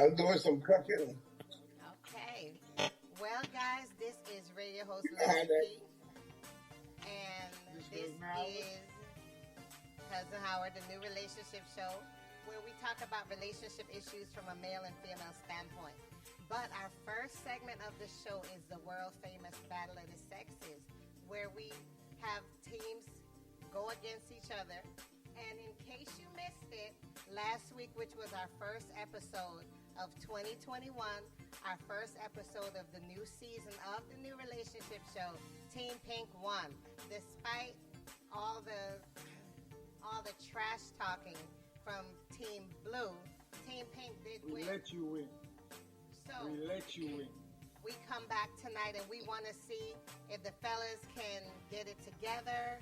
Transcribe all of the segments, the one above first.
I'm doing some cooking. Okay. Well, guys, this is radio host You know how Lady that. P, and This this was Howard. is Cousin Howard, the new relationship show, where we talk about relationship issues from a male and female standpoint. But our first segment of the show is the world famous Battle of the Sexes, where we have teams go against each other. And in case you missed it, last week, which was our first episode of 2021, our first episode of the new season of the new relationship show, Team Pink won. Despite all the all the trash talking from Team Blue, Team Pink did We win. let you win. So We let you win. we come back tonight and we want to see if the fellas can get it together,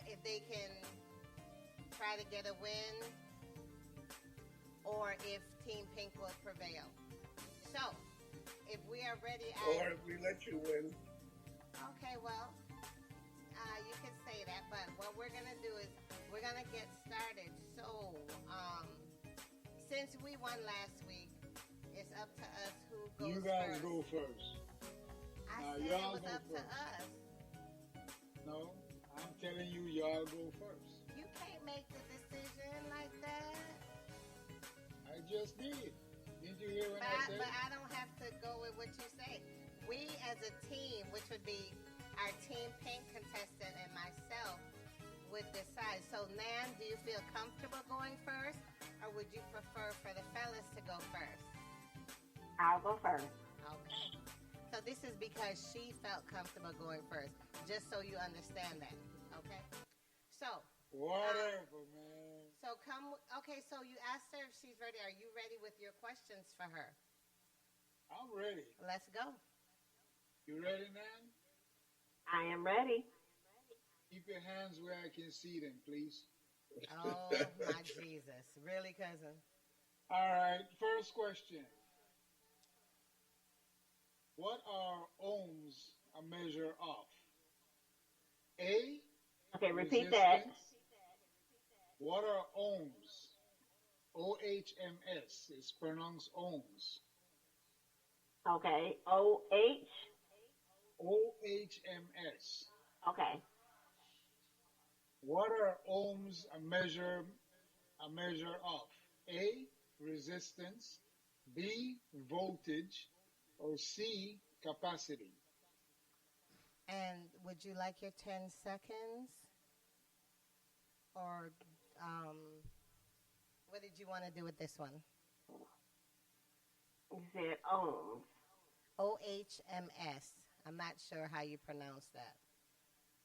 if they can try to get a win, or if Team Pink will prevail. So, if we are ready, Or if we let you win. okay, well, you can say that, but what we're gonna do is we're gonna get started. So, since we won last week, it's up to us who goes You guys first. go first. I Now, said it y'all was go up to first. us. No, I'm telling you, y'all go first. You can't make the decision like that. I just did. Didn't you hear what I said? But I don't have to go with what you say. We as a team, which would be our Team Pink contestant and myself, would decide. So, Nan, do you feel comfortable going first, or would you prefer for the fellas to go first? I'll go first. Okay. So this is because she felt comfortable going first, just so you understand that. Okay. So, Whatever, man. okay, so you asked her if she's ready. Are you ready with your questions for her? I'm ready. Let's go. You ready, man? I am ready. Keep your hands where I can see them, please. Oh, my Jesus. Really, cousin? All right, first question. What are ohms a measure of? A, Okay, repeat that. resistance. What are ohms? OHMS is pronounced ohms. Okay, OH. OHMS. Okay, What are ohms a measure of? A, resistance. B, voltage. Or C, capacity. And would you like your 10 seconds? Or what did you want to do with this one? you said ohms. OHMS. I'm not sure how you pronounce that.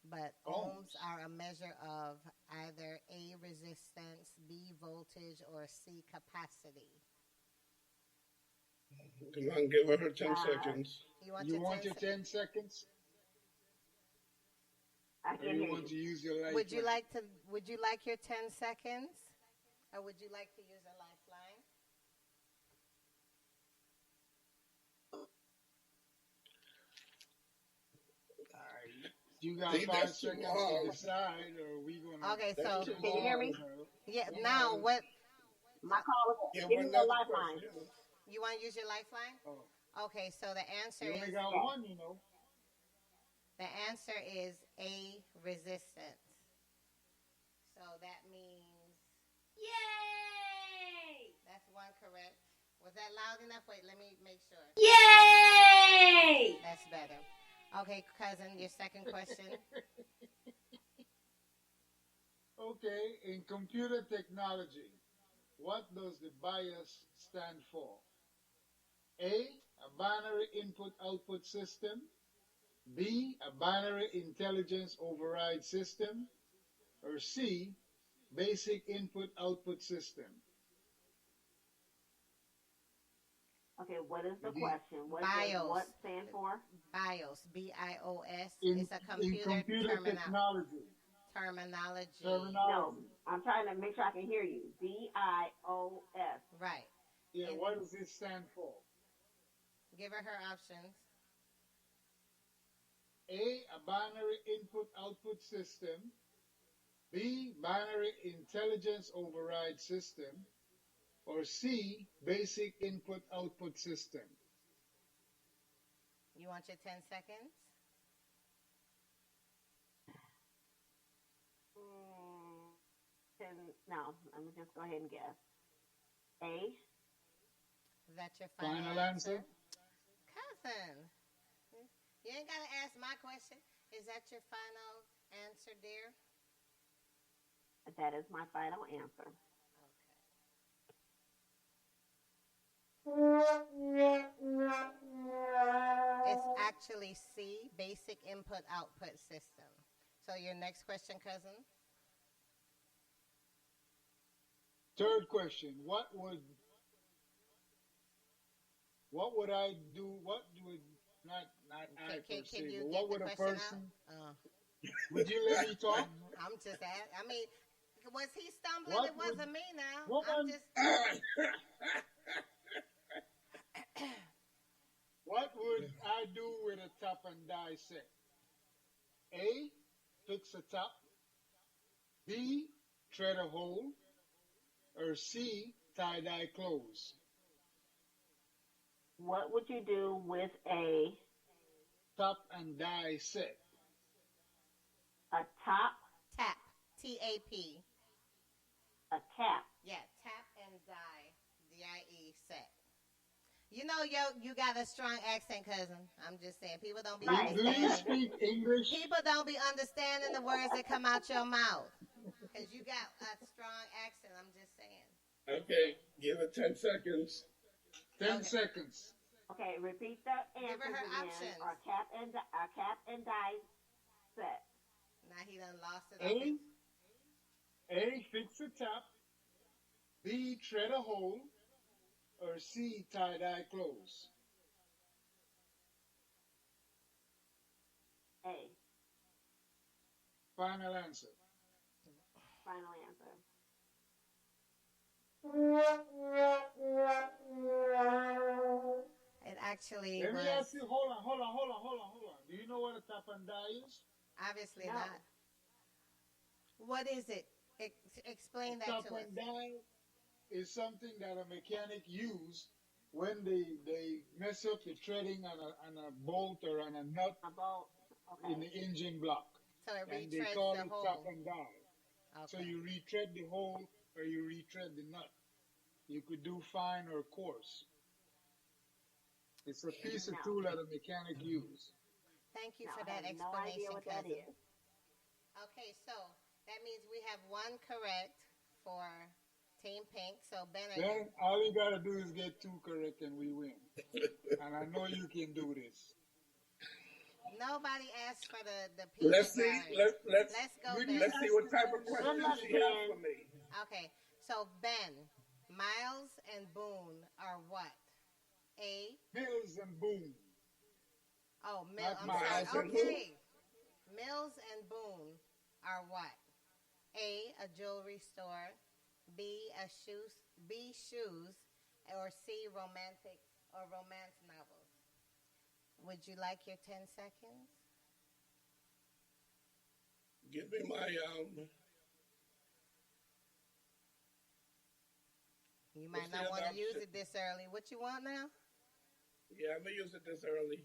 But ohms are a measure of either A, resistance, B, voltage, or C, capacity. Come on, give her 10 seconds. You want You your want 10 your 10 seconds? I Or can you hear want to you. use your lifeline? Would you like your 10 seconds? Or would you like to use a lifeline? You got See, 5 that's too seconds long. to decide, or we gonna? Okay, That's so too Can you hear me? long. yeah, Come now on. what My call Give is her give me a another lifeline. question. you want to use your lifeline? Oh, Okay, so the answer you only is got one, you know. A, resistance. So that means Yay! that's one correct. Was that loud enough? Wait, let me make sure. Yay! That's better. Okay, cousin, your second question. Okay, in computer technology, what does the BIOS stand for? A binary input-output system. B, a binary intelligence override system. Or C, basic input-output system. Okay, what is the Mhm. question? What does BIOS. what stand for? BIOS, BIOS. In, It's a in computer technology. terminology. No, Terminology. I'm trying to make sure I can hear you. BIOS. Right. Yeah, And what does it stand for? give her options. A binary input-output system. B, binary intelligence override system. or C, basic input output system? You want your 10 seconds? Mm, no, let me just go ahead and guess. A. Is that your final, Final answer? Cousin, you ain't got to ask my question. Is that your final answer, dear? That is my final answer. It's actually C, basic input output system. So your next question, cousin? Third question. What would I do? What would not I per se, Can you but get what the would a question person? out? Would you let me talk? I'm just asking. I mean, was he stumbling? What It would wasn't me now. I'm woman? just. What would I do with a top and die set? A. Fix a top. B. Thread a hole. Or C. Tie dye clothes. What would you do with Top and die set. a top, Tap. TAP. a tap? Yeah, tap and die. DIE set. You know, you got a strong accent, cousin. I'm just saying, people don't be Right. Do you understanding. speak English? People don't be understanding the words that come out your mouth. Because you got a strong accent. I'm just saying. Okay, give it 10 seconds. 10 Okay. seconds. Okay, repeat the Give her answers her again. options. Our cap and die set. Now he done lost it. A. A. Fix a top. B. Thread a hole. Or C. Tie dye clothes. A. Final answer. Final answer. It actually Let me was ask you, hold on. Do you know what a top and die is? obviously No. not. What is it? Explain that Top to us. and die is something that a mechanic use when they mess up the threading on a bolt or on a nut A bolt. in the Okay. engine block. So it And they retreads call the it top hole. and die. So Okay. you retread the hole or you retread the nut. You could do fine or coarse. It's a piece of No. tool that a mechanic use. Thank you No, for I that have no idea explanation, what that cousin. is. Okay, so that means we have one correct for Team Pink. So Ben, are you, Then all you gotta do is get two correct and we win. And I know you can do this. nobody asked for the peanut Let's see. gallery. Let's go, Would Ben. you- Let's see what type of Good questions luck, she has Ben. for me. Okay, so Ben, Miles and Boone are what? A. Mills and boom. Oh, Not I'm Miles sorry. and who? Okay, Mills and Boone are what? A. A jewelry store. B. Shoes. Or C. Romantic or romance novels. Would you like your 10 seconds? Give me my You might What's the not want to other use option? it this early. What you want now? yeah, I'm gonna use it this early.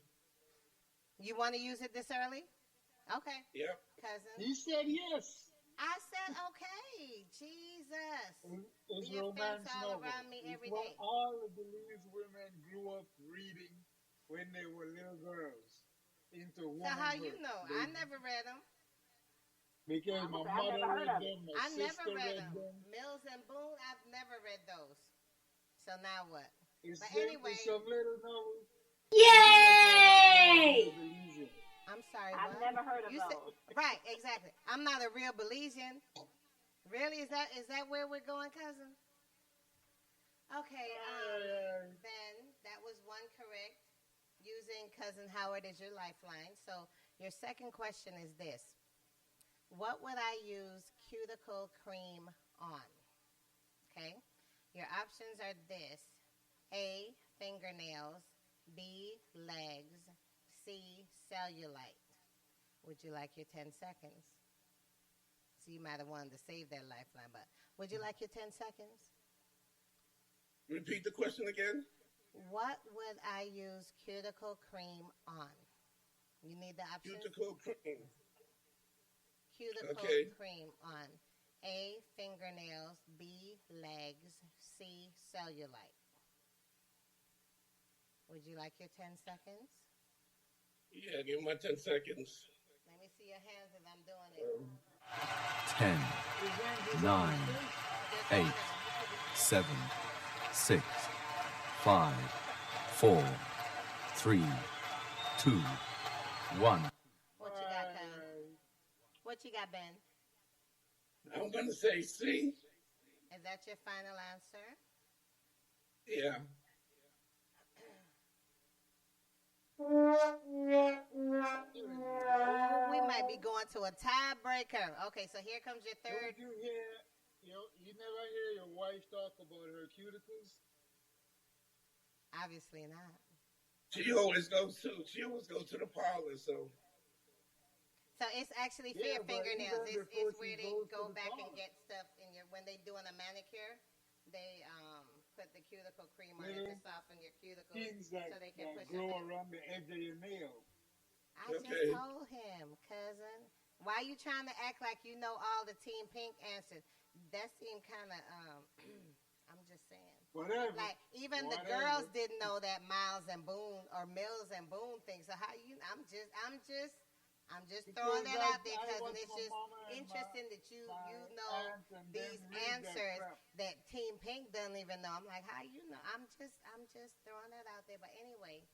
You want to use it this early? Okay, Yep. cousin. He said yes. I said okay. Jesus. It's The offense romance all novel. around me It's every what day. all of the Belize women grew up reading when they were little girls into So womanhood. how you know? I They- never read them. Because my I've mother never heard read of it. them, my I never sister read read them. them. Mills and Boone, I've never read those. So now what? It's But them- anyway- it's some little novels. Yay! Belizean. I'm sorry. I've what? never heard of You said- those. right, exactly. I'm not a real Belizean. Really? Is that where we're going, cousin? Okay. Then that was one correct. Using cousin Howard as your lifeline. So your second question is this: what would I use cuticle cream on? Okay. Your options are this: A. Fingernails. B. Legs. C. Cellulite. Would you like your 10 seconds? So you might have wanted to save that lifeline, but would you like your 10 seconds? Repeat the question again. What would I use cuticle cream on? You need the options? Cuticle cream. Cuticle Okay. cream on. A, fingernails. B, legs. C, cellulite. Would you like your 10 seconds? Yeah, give me my 10 seconds. Let me see your hands as I'm doing it. 10, 9, 8, 7, 6, 5, 4, 3, 2, 1. What you got, Cuz? What you got, Ben? I'm going to say C. Is that your final answer? Yeah. We might be going to a tiebreaker. Okay, so here comes your third. Don't you hear? You never hear your wife talk about her cuticles? Obviously not. She always goes to the parlor, so. So it's actually for Yeah, your but fingernails. even It's before where she they goes to go the back and parlor. get stuff in your when they doing a manicure. They put the cuticle cream on it Little to soften your cuticles things that, so they can that push your grow nails. around the edge of your nail. I Okay. just told him, cousin. Why you trying to act like you know all the Team Pink answers? That seemed kind of I'm just saying. Whatever. Like even the Whatever. girls didn't know that Miles and Boone or Mills and Boone thing. So how you? I'm just throwing that out there, Because I cousin. watch It's my just mama and interesting that you my know aunts and them these read that answers crap. that Team Pink doesn't even know. I'm like, how you know? I'm just throwing that out there. But anyway,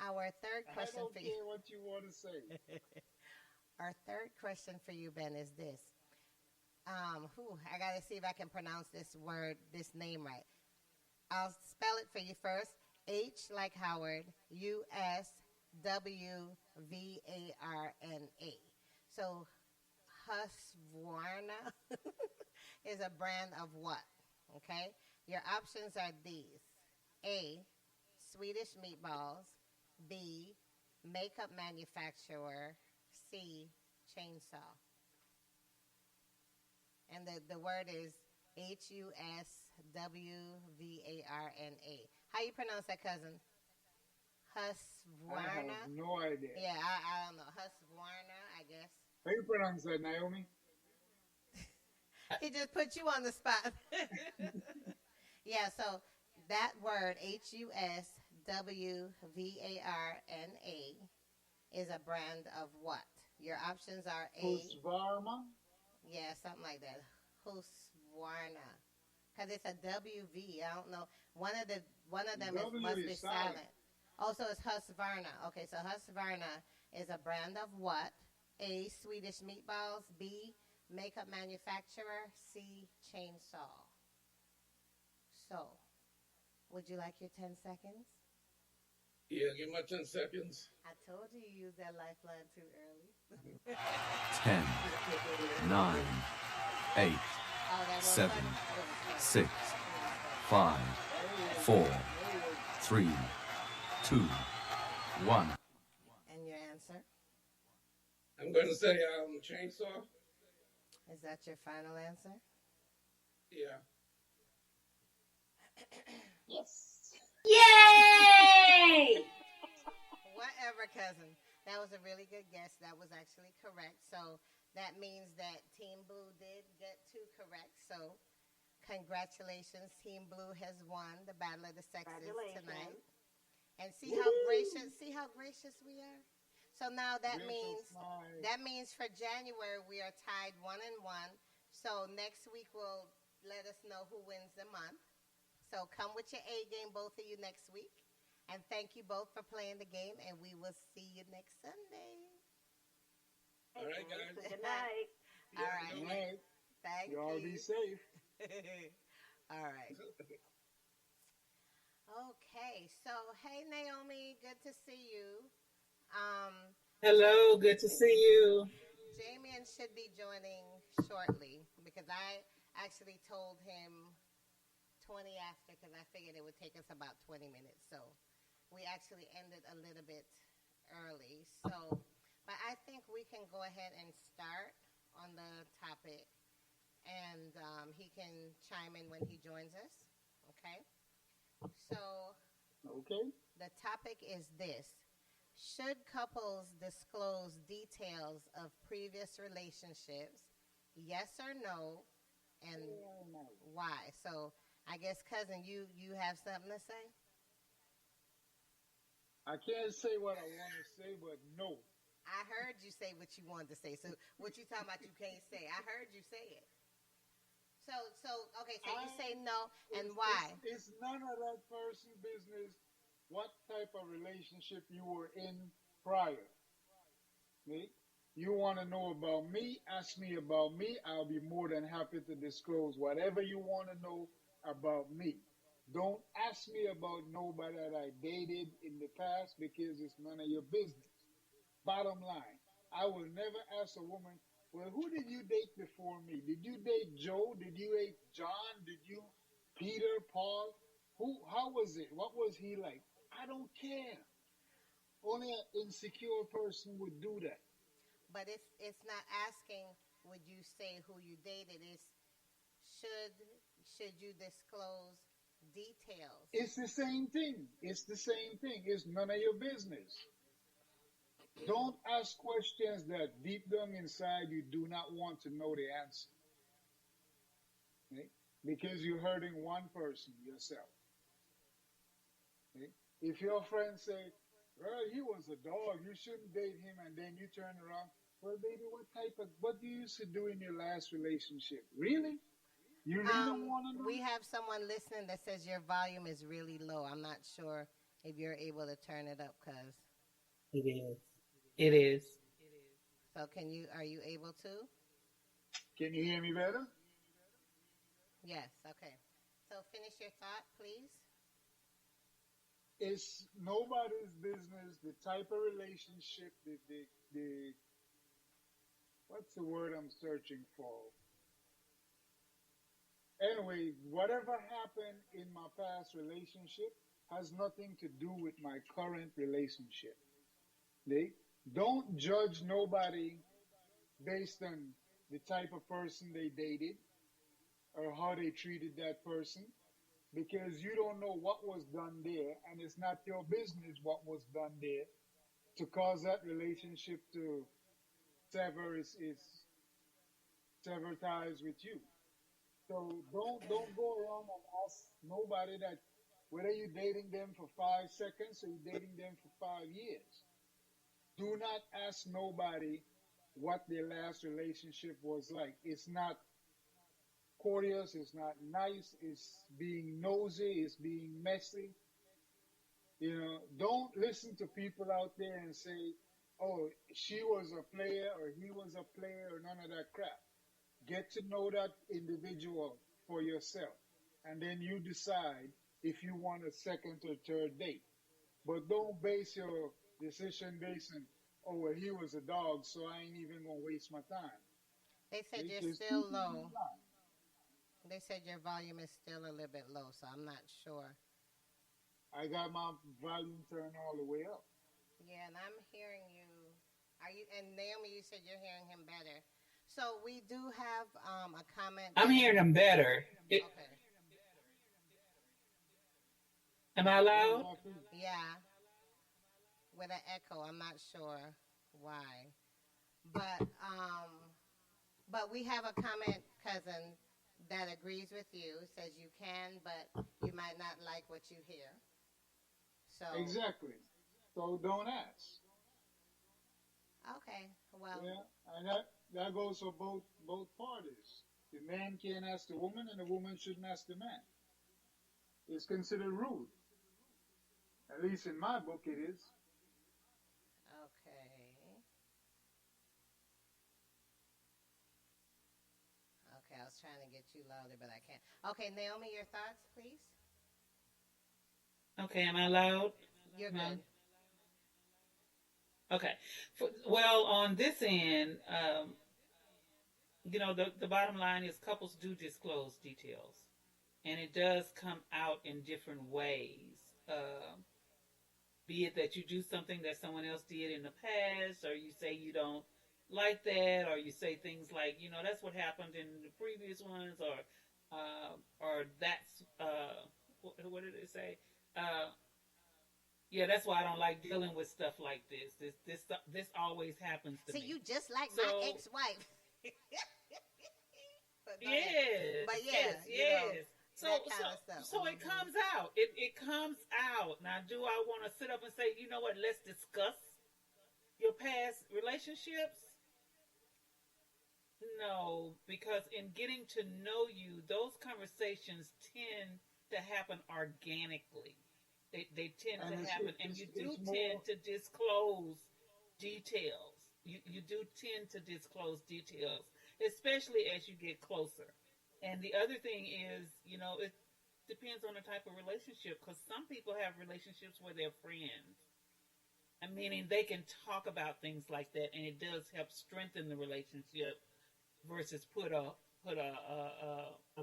our third I question don't for you. care what you want to say. Our third question for you, Ben, is this. I gotta see if I can pronounce this name right. I'll spell it for you first. H like Howard, USWVARNA. So Husqvarna is a brand of what? Okay? Your options are these. A, Swedish meatballs. B, makeup manufacturer. C, chainsaw. And the word is HUSWVARNA. How you pronounce that, cousin? I Husqvarna? have no idea. Yeah, I don't know. Husqvarna, I guess. How you pronounce that, Naomi? He just put you on the spot. Yeah, so that word, HUSWVARNA, is a brand of what? Your options are A. Husqvarna? Yeah, something like that. Husqvarna. Because it's a WV. I don't know. One of them W must is be silent. silent. Also, it's Husqvarna. Okay, so Husqvarna is a brand of what? A, Swedish meatballs. B, makeup manufacturer. C, chainsaw. So, would you like your 10 seconds? Yeah, give me my 10 seconds. I told you you used that lifeline too early. 10, 9, 8, Oh, that was 7, funny. 6, 5, 4, 3, 2, 1. And your answer? I'm going to say chainsaw. Is that your final answer? Yeah. Yes. Yay! Whatever, cousin. That was a really good guess. That was actually correct. So that means that Team Blue did get 2 correct. So congratulations, Team Blue has won the Battle of the Sexes tonight. Congratulations. And see how gracious we are. So now that means for January we are tied 1-1. So next week will let us know who wins the month. So come with your A game, both of you, next week. And thank you both for playing the game, and we will see you next Sunday. All right, guys. Good night. All right. All right. Thank Y'all be you. safe. All right. Okay. So, hey, Naomi, good to see you. Hello, good to see you. Jamian should be joining shortly because I actually told him 20 after because I figured it would take us about 20 minutes. So we actually ended a little bit early. So, but I think we can go ahead and start on the topic and he can chime in when he joins us. Okay. So Okay. the topic is this. Should couples disclose details of previous relationships? Yes or no? And why? So I guess cousin, you have something to say? I can't say what I want to say, but no. I heard you say what you wanted to say. So what you talking about you can't say? I heard you say it. So okay, so you say no and why? It's none of that person's business what type of relationship you were in prior. Me? You want to know about me? Ask me about me. I'll be more than happy to disclose whatever you want to know about me. Don't ask me about nobody that I dated in the past because it's none of your business. Bottom line, I will never ask a woman, well, who did you date before me? Did you date Joe? Did you date John? Did you Peter, Paul? How was it? What was he like? I don't care. Only an insecure person would do that. But it's not asking would you say who you dated. It's should should you disclose details? It's the same thing. It's the same thing. It's none of your business. Don't ask questions that deep down inside you do not want to know the answer. Okay? Because you're hurting one person, yourself. Okay? If your friends say, well, he was a dog, you shouldn't date him, and then you turn around, well, baby, what do you used to do in your last relationship? Really? You really want to know? We have someone listening that says your volume is really low. I'm not sure if you're able to turn it up, cuz. It is. It is. So are you able to? Can you hear me better? Yes, okay. So finish your thought, please. It's nobody's business the type of relationship, the what's the word I'm searching for? Anyway, whatever happened in my past relationship has nothing to do with my current relationship. They don't judge nobody based on the type of person they dated or how they treated that person because you don't know what was done there and it's not your business what was done there to cause that relationship to sever ties with you. So don't go around and ask nobody that whether you're dating them for 5 seconds or you're dating them for 5 years. Do not ask nobody what their last relationship was like. It's not courteous, it's not nice, it's being nosy, it's being messy. You know, don't listen to people out there and say, oh, she was a player or he was a player or none of that crap. Get to know that individual for yourself. And then you decide if you want a second or third date. But don't base your decision based on, oh, well, he was a dog, so I ain't even going to waste my time. They said you're still low. They said your volume is still a little bit low, so I'm not sure. I got my volume turned all the way up. Yeah, and I'm hearing you. And Naomi, you said you're hearing him better. So we do have a comment. I'm hearing him better. Okay. Am I loud? Yeah. With an echo. I'm not sure why. But we have a comment, cousin, that agrees with you. Says you can, but you might not like what you hear. So Exactly. So don't ask. okay. Well, Yeah, and that goes for both parties. The man can't ask the woman, and the woman shouldn't ask the man. It's considered rude. At least in my book, it is. okay. Okay, I was trying to get you louder, but I can't. Okay, Naomi, your thoughts, please. Okay, am I loud? You're Am I- good. Okay. Well, on this end, the bottom line is couples do disclose details, and it does come out in different ways. Be it that you do something that someone else did in the past, or you say you don't like that, or you say things like, that's what happened in the previous ones, or that's what did it say? Yeah, that's why I don't like dealing with stuff like this. This always happens to See, me. you just like So my ex-wife. But go ahead. yes, But yeah, yes, you know, yes. So that so kind of stuff. so it comes out. It comes out. Now, do I want to sit up and say, you know what? Let's discuss your past relationships? No, because in getting to know you, those conversations tend to happen organically. They tend And to it's, happen, it, and you do it's more. tend to disclose details. You do tend to disclose details, especially as you get closer. And the other thing is, it depends on the type of relationship, because some people have relationships where they're friends. I meaning they can talk about things like that, and it does help strengthen the relationship versus put a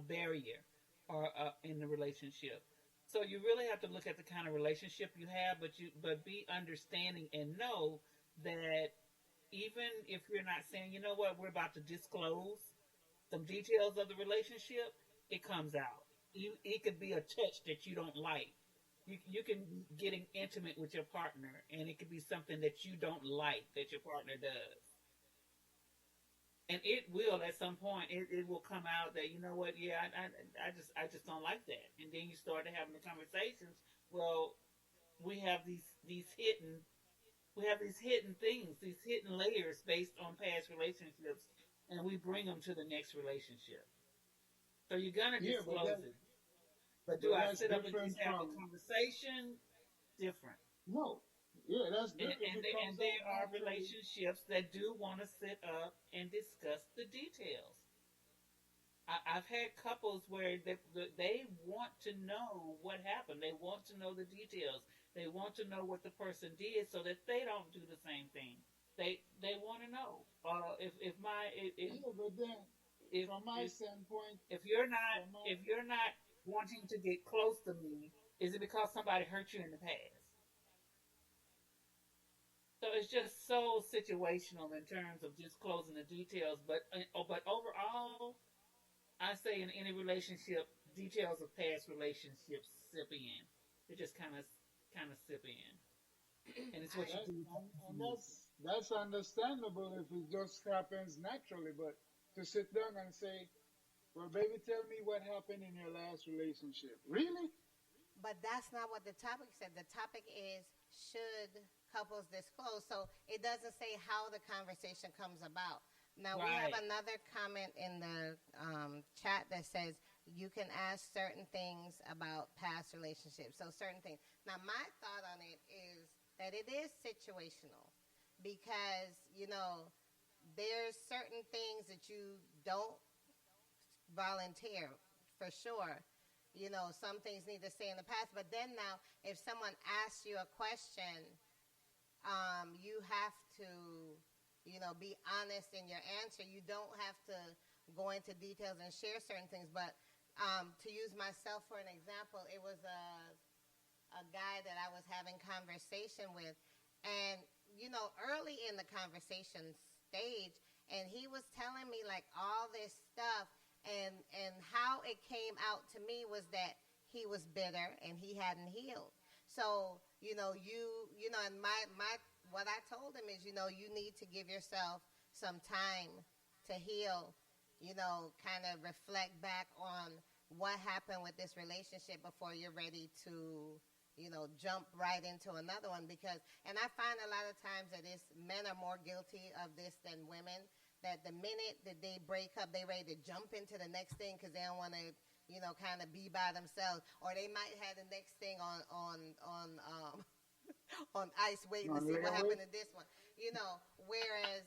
barrier or in the relationship. So you really have to look at the kind of relationship you have, but be understanding and know that even if you're not saying, you know what, we're about to disclose some details of the relationship, it comes out. It could be a touch that you don't like. You can getting intimate with your partner, and it could be something that you don't like that your partner does. And it will at some point. It will come out that, you know what, yeah, I just don't like that. And then you start having the conversations. Well, we have these hidden things, these hidden layers based on past relationships, and we bring them to the next relationship. So you're gonna Yeah, disclose it. But but do I that's sit up and different just have a from conversation? Different. no. Yeah, that's And, different. and, If it there, and comes there out are naturally. relationships that do want to sit up and discuss the details. I've had couples where they want to know what happened. They want to know the details. They want to know what the person did so that they don't do the same thing. They want to know. If my Yeah, but then if from my if standpoint, if you're not from my if you're not wanting to get close to me, is it because somebody hurt you in the past? So it's just so situational in terms of just closing the details. But overall, I say in any relationship, details of past relationships sip in. They just kind of sip in, and it's what you that, do. and that's understandable if it just happens naturally. But to sit down and say, "Well, baby, tell me what happened in your last relationship." Really? But that's not what the topic said. The topic is, should couples disclose? So it doesn't say how the conversation comes about. Now, we have Right. another comment in the chat that says you can ask certain things about past relationships. So, certain things. Now, my thought on it is that it is situational because, there's certain things that you don't volunteer for sure. Some things need to stay in the past. But then now, if someone asks you a question, you have to, be honest in your answer. You don't have to go into details and share certain things. But to use myself for an example, it was a guy that I was having conversation with, and early in the conversation stage, and he was telling me like all this stuff, and how it came out to me was that he was bitter and he hadn't healed. So and my what I told him is, you need to give yourself some time to heal, kind of reflect back on what happened with this relationship before you're ready to, jump right into another one. Because, and I find a lot of times that men are more guilty of this than women, that the minute that they break up, they ready to jump into the next thing because they don't want to, kind of be by themselves, or they might have the next thing on ice waiting to On see what layaway? happened to this one. Whereas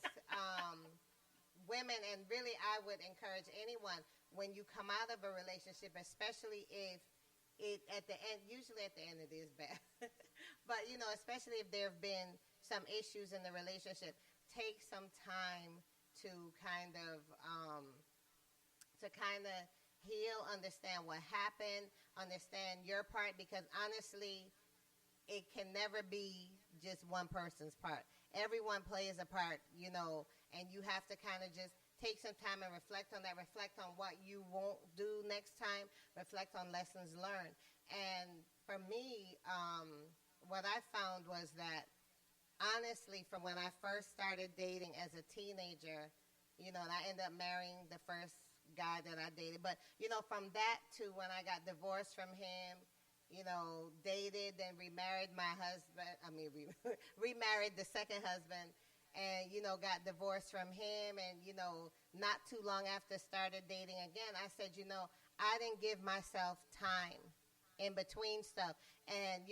women, and really I would encourage anyone, when you come out of a relationship, especially if it at the end, usually at the end it is bad, but especially if there have been some issues in the relationship, take some time to kind of heal, understand what happened, understand your part, because honestly, it can never be just one person's part. Everyone plays a part, and you have to kind of just take some time and reflect on that, reflect on what you won't do next time, reflect on lessons learned. And for me, what I found was that honestly, from when I first started dating as a teenager, and I ended up marrying the first guy that I dated. But, from that to when I got divorced from him, dated, then remarried my husband. I mean, remarried the second husband and, got divorced from him. And, not too long after started dating again, I said, I didn't give myself time in between stuff. And,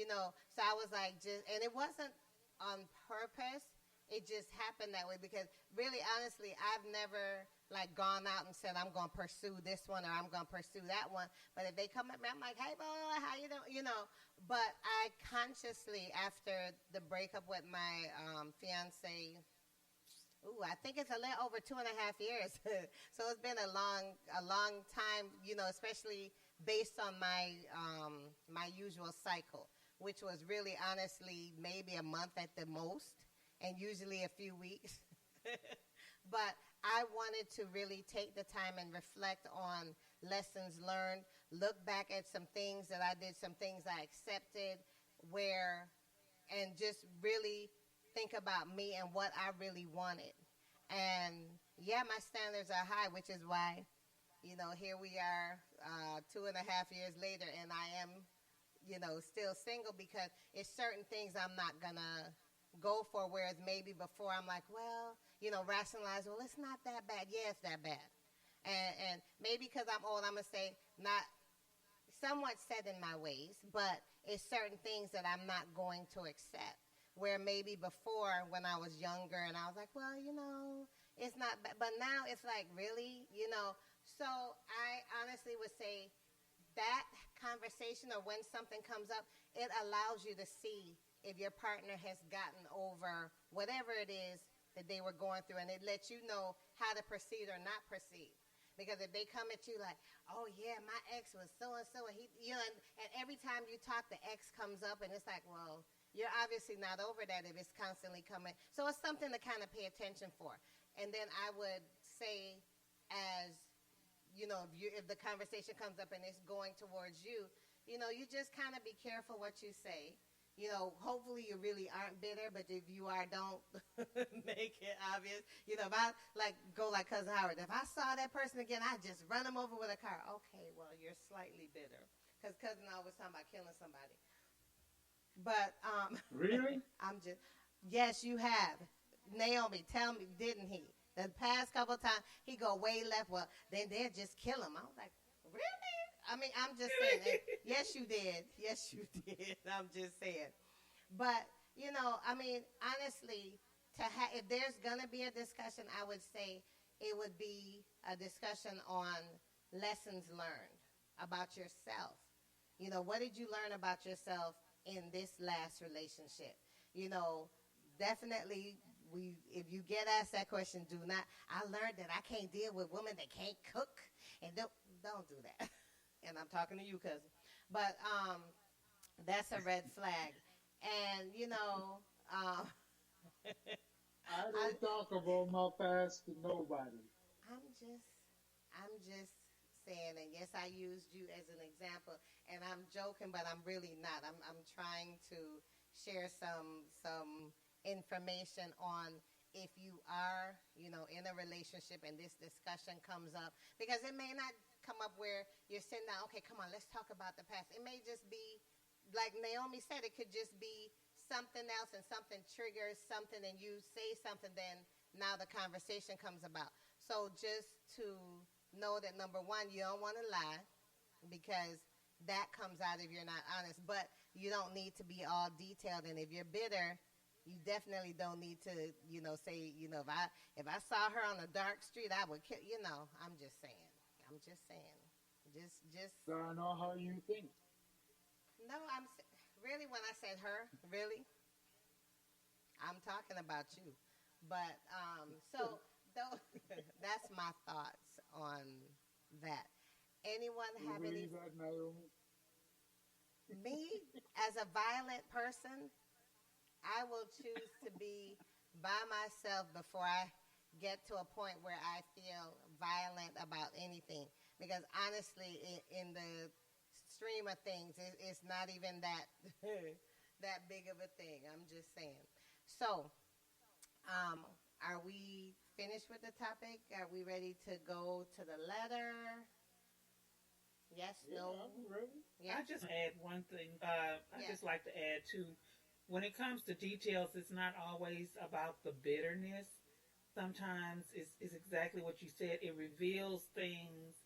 so I was like, and it wasn't on purpose. It just happened that way because really, honestly, I've never like gone out and said, I'm going to pursue this one or I'm going to pursue that one. But if they come at me, I'm like, hey, boy, how you doing? But I consciously, after the breakup with my fiance, I think it's a little over 2.5 years. So it's been a long time, especially based on my my usual cycle, which was really honestly maybe a month at the most, and usually a few weeks. But I wanted to really take the time and reflect on lessons learned, look back at some things that I did, some things I accepted, and just really think about me and what I really wanted. And yeah, my standards are high, which is why, here we are 2.5 years later, and I am, still single because it's certain things I'm not going to go for, whereas maybe before I'm like, well, rationalize, well, it's not that bad. Yeah, it's that bad. And maybe because I'm old, I'm going to say not somewhat set in my ways, but it's certain things that I'm not going to accept. Where maybe before when I was younger and I was like, well, it's not bad. But now it's like, really, So I honestly would say that conversation or when something comes up, it allows you to see if your partner has gotten over whatever it is that they were going through, and it lets you know how to proceed or not proceed. Because if they come at you like, oh yeah, my ex was so and so, and he, and every time you talk, the ex comes up, and it's like, well, you're obviously not over that if it's constantly coming. So it's something to kind of pay attention for. And then I would say, as if the conversation comes up and it's going towards you, you just kind of be careful what you say. Hopefully you really aren't bitter, but if you are, don't make it obvious. If I go like Cousin Howard, if I saw that person again, I'd just run them over with a car. Okay, well, you're slightly bitter. Because Cousin always talking about killing somebody. But, Really? Yes, you have. Naomi, tell me, didn't he? The past couple of times, he go way left. Well, then they'll just kill him. I was like, really? I mean, I'm just saying. Yes, you did. Yes, you did. I'm just saying. But, honestly, if there's going to be a discussion, I would say it would be a discussion on lessons learned about yourself. What did you learn about yourself in this last relationship? Definitely, if you get asked that question, I learned that I can't deal with women that can't cook, and don't do that. And I'm talking to you, cousin. But that's a red flag. And, I don't talk about my past to nobody. I'm just saying, and yes, I used you as an example, and I'm joking, but I'm really not. I'm trying to share some information on if you are, in a relationship and this discussion comes up, because it may not come up where you're sitting down, okay, come on, let's talk about the past. It may just be, like Naomi said, it could just be something else and something triggers something and you say something, then now the conversation comes about. So just to know that, number one, you don't want to lie because that comes out if you're not honest. But you don't need to be all detailed. And if you're bitter, you definitely don't need to, say, if I saw her on a dark street, I would kill, I'm just saying. Just. So I know how you think. No, really, when I said her, really, I'm talking about you. But, so that's my thoughts on that. Anyone have any? Believe that, Naomi? Me, as a violent person, I will choose to be by myself before I get to a point where I feel violent about anything. Because honestly, in the extreme of things, it's not even that that big of a thing. I'm just saying. So, are we finished with the topic? Are we ready to go to the letter? Yes, no. I'm ready. Yeah. I just add one thing. I Yeah. just like to add too. When it comes to details, it's not always about the bitterness. Sometimes it's exactly what you said. It reveals things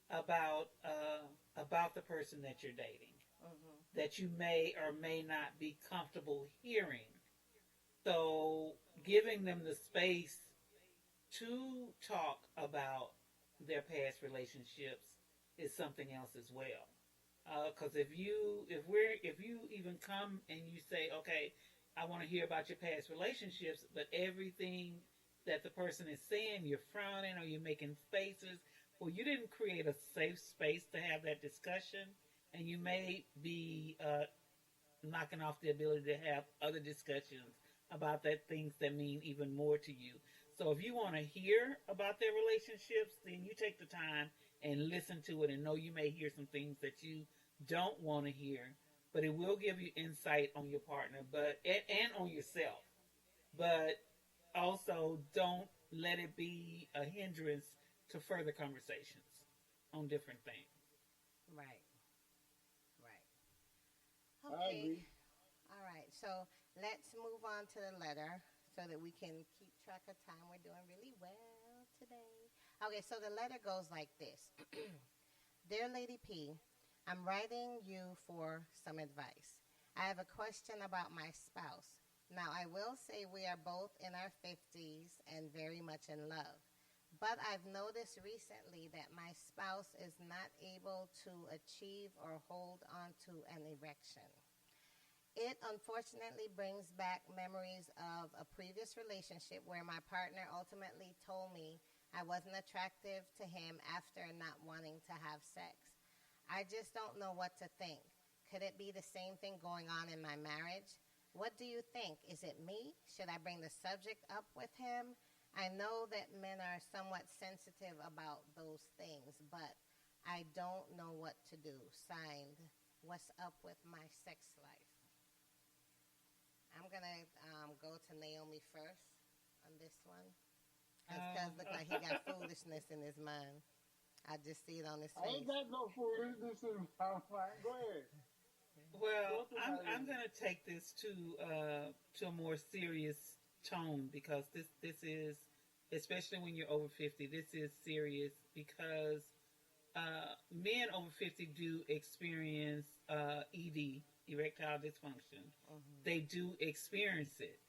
about the person that you're dating Mhm. that you may or may not be comfortable hearing. So giving them the space to talk about their past relationships is something else as well. Because if you even come and you say, okay, I want to hear about your past relationships, but everything that the person is saying, you're frowning or you're making faces, well, you didn't create a safe space to have that discussion, and you may be knocking off the ability to have other discussions about that things that mean even more to you. So if you want to hear about their relationships, then you take the time and listen to it and know you may hear some things that you don't want to hear, but it will give you insight on your partner, but and on yourself. But also don't let it be a hindrance to further conversations on different things. Right. Right. I Okay. agree. All right. So let's move on to the letter so that we can keep track of time. We're doing really well today. Okay. So the letter goes like this. Dear Lady P, I'm writing you for some advice. I have a question about my spouse. Now, I will say we are both in our 50s and very much in love. But I've noticed recently that my spouse is not able to achieve or hold on to an erection. It unfortunately brings back memories of a previous relationship where my partner ultimately told me I wasn't attractive to him after not wanting to have sex. I just don't know what to think. Could it be the same thing going on in my marriage? What do you think? Is it me? Should I bring the subject up with him? I know that men are somewhat sensitive about those things, but I don't know what to do. Signed, what's up with my sex life? I'm going to go to Naomi first on this one. Because look like he got foolishness in his mind. I just see it on his I face. ain't got no foolishness in my mind. Go ahead. Well, I'm going to take this to a more serious tone because this is, especially when you're over 50, this is serious because men over 50 do experience ED, erectile dysfunction. Mhm. They do experience it,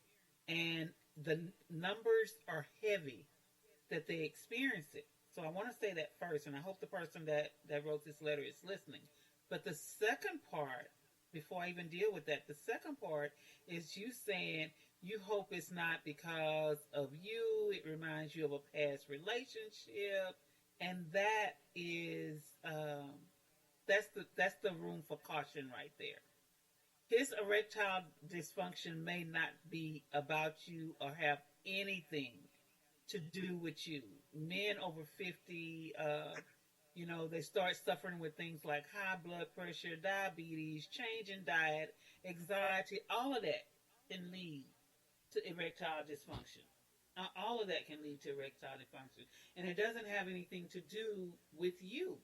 and the numbers are heavy that they experience it. So I want to say that first, and I hope the person that wrote this letter is listening. But the second part, before I even deal with that, the second part is you saying you hope it's not because of you. It reminds you of a past relationship, and that is that's the room for caution right there. His erectile dysfunction may not be about you or have anything to do with you. Men over 50, they start suffering with things like high blood pressure, diabetes, change in diet, anxiety, all of that can lead to erectile dysfunction. All of that can lead to erectile dysfunction. And it doesn't have anything to do with you.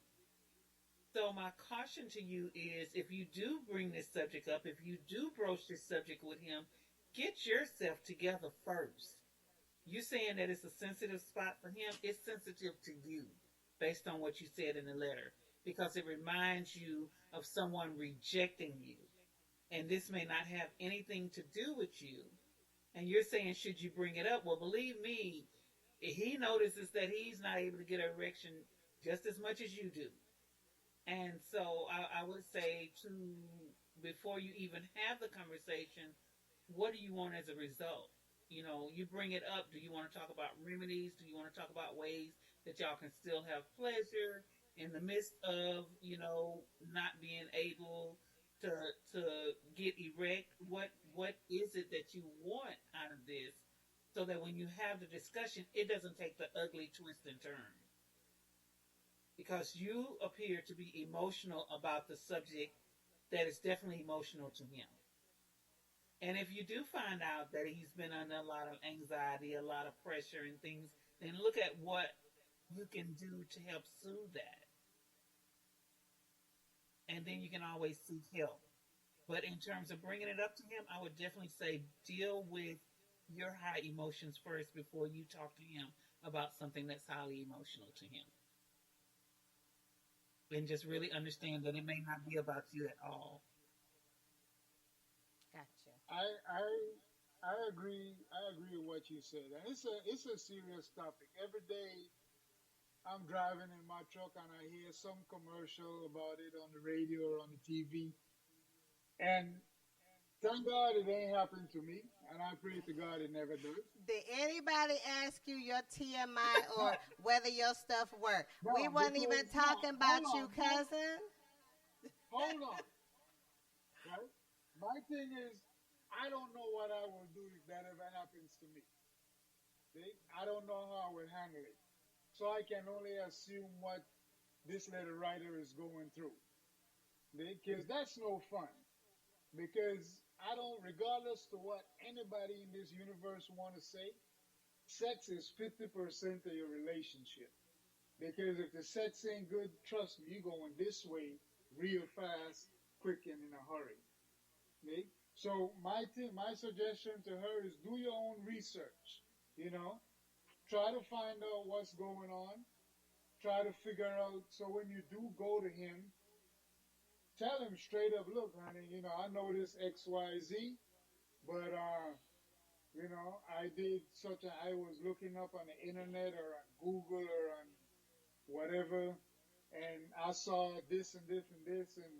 So my caution to you is if you do bring this subject up, if you do broach this subject with him, get yourself together first. You saying that it's a sensitive spot for him, it's sensitive to you based on what you said in the letter because it reminds you of someone rejecting you. And this may not have anything to do with you. And you're saying, should you bring it up? Well, believe me, he notices that he's not able to get an erection just as much as you do. And so I would say before you even have the conversation, what do you want as a result? You bring it up. Do you want to talk about remedies? Do you want to talk about ways that y'all can still have pleasure in the midst of, not being able to get erect? What is it that you want out of this so that when you have the discussion, it doesn't take the ugly twist and turn? because you appear to be emotional about the subject that is definitely emotional to him. And if you do find out that he's been under a lot of anxiety, a lot of pressure and things, then look at what you can do to help soothe that. And then you can always seek help. But in terms of bringing it up to him, I would definitely say deal with your high emotions first before you talk to him about something that's highly emotional to him. And just really understand that it may not be about you at all. Gotcha. I agree. I agree with what you said, and it's a serious topic. Every day I'm driving in my truck and I hear some commercial about it on the radio or on the TV, and thank God it ain't happened to me, and I pray to God it never does. Did anybody ask you your TMI or whether your stuff worked? No, We wasn't even because talking no, about hold you, on, cousin. hold on, right? My thing is, I don't know what I will do if that ever happens to me. See? I don't know how I will handle it. So I can only assume what this little writer is going through. Because that's no fun. Because I don't, regardless to what anybody in this universe want to say, sex is 50% of your relationship. Because if the sex ain't good, trust me, you're going this way real fast, quick, and in a hurry. Okay? So my suggestion to her is do your own research. You know, try to find out what's going on. Try to figure out. So when you do go to him, tell him straight up, look, honey, you know, I know this X, Y, Z, but you know, I was looking up on the internet or on Google or on whatever, and I saw this and this and this, and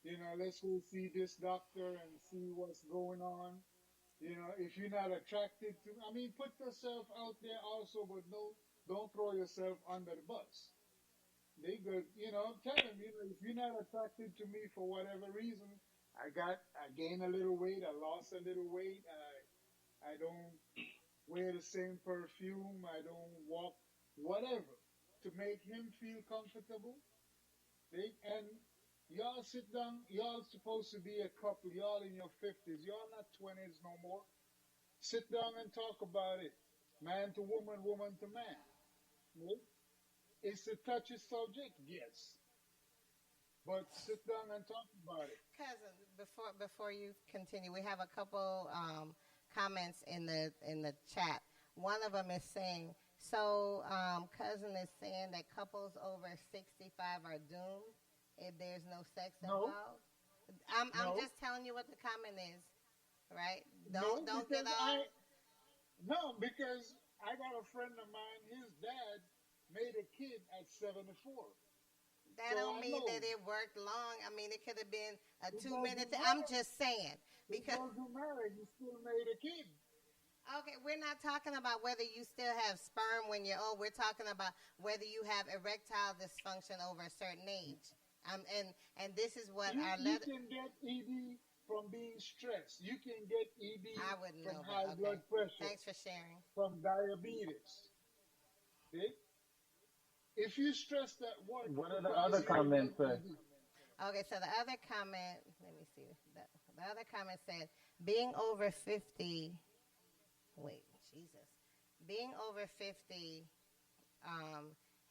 you know, let's go see this doctor and see what's going on. You know, if you're not attracted to, I mean, put yourself out there also, but no, don't throw yourself under the bus. They go, you know, tell them, you know, if you're not attracted to me for whatever reason, I gained a little weight, I lost a little weight, I don't wear the same perfume, I don't walk, whatever, to make him feel comfortable. And y'all sit down, y'all supposed to be a couple, y'all in your 50s, y'all not 20s no more. Sit down and talk about it. Man to woman, woman to man. Okay? It's a touchy subject, yes. But sit down and talk about it. Cousin, before you continue, we have a couple comments in the chat. One of them is saying, so cousin is saying that couples over 65 are doomed if there's no sex No. involved. I'm No. just telling you what the comment is, right? No, Don't get because all. no, because I got a friend of mine, his dad made a kid at 74. That So don't I mean know. that it worked long. I mean, it could have been a It 2 minute. doesn't I'm matter. just saying It because. doesn't matter. He still made a kid. Okay, we're not talking about whether you still have sperm when you're old. We're talking about whether you have erectile dysfunction over a certain age. And this is what You, our you letter. can get ED from being stressed. You can get ED I wouldn't from know, high but okay. blood pressure, Thanks for sharing. from diabetes. See? If you stress that work, What are the because other you comments get say? ED. Okay, so the other comment, let me see. The other comment said, being over 50, wait, Jesus. Being over 50,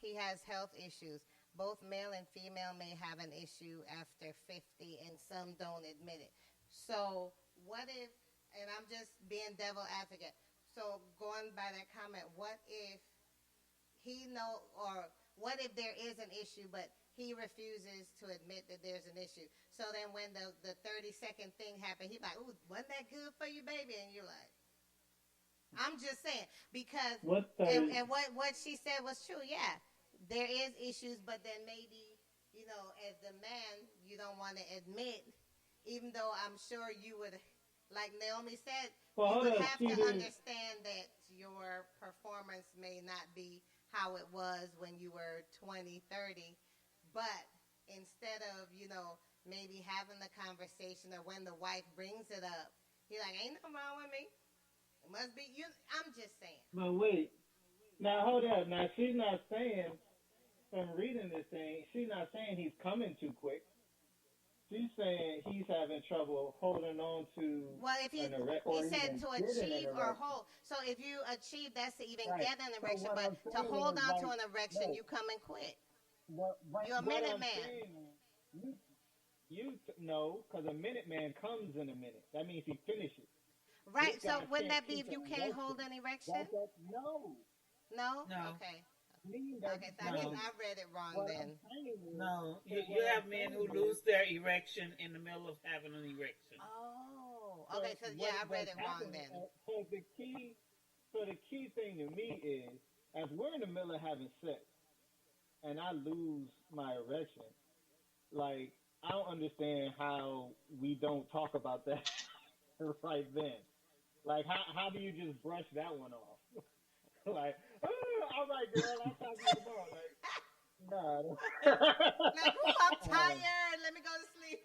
he has health issues. Both male and female may have an issue after 50, and some don't admit it. So what if, and I'm just being devil advocate, so going by that comment, what if what if there is an issue, but he refuses to admit that there's an issue? So then when the 30-second thing happened, he's like, ooh, wasn't that good for you, baby? And you're like, I'm just saying, because, What and what she said was true, yeah. There is issues, but then maybe, you know, as the man, you don't want to admit, even though I'm sure you would, like Naomi said, Well, you hold would up, have she to did. understand that your performance may not be how it was when you were 20, 30, but instead of, you know, maybe having the conversation or when the wife brings it up, you're like, ain't nothing wrong with me. It must be you. I'm just saying. But wait. Now hold up. Now she's not saying from reading this thing, she's not saying he's coming too quick. She's saying he's having trouble holding on to Well, if he an erection, he or said even to getting achieve an or erection. hold. So if you achieve, that's to even Right. get an So erection. what But I'm to saying hold is, on like, to an erection, no. you come and quit. But You're a what minute I'm man. saying is, no, because a minute man comes in a minute. That means he finishes. Right. This So guy wouldn't can't that be keep if you an can't erection. hold an erection? No. No. No. Okay. Meaning that, Okay. So I guess No. I read it wrong what then. I'm saying is, No, so you what have I'm men who saying lose is, their erection in the middle of having an erection. Oh. so Okay. So yeah, I read it wrong then. So the key thing to me is, as we're in the middle of having sex, and I lose my erection, like, I don't understand how we don't talk about that right then. Like, how do you just brush that one off? Like, oh, all right, girl, I'll talk to you tomorrow. Like, nah. Like, ooh, I'm tired. Let me go to sleep.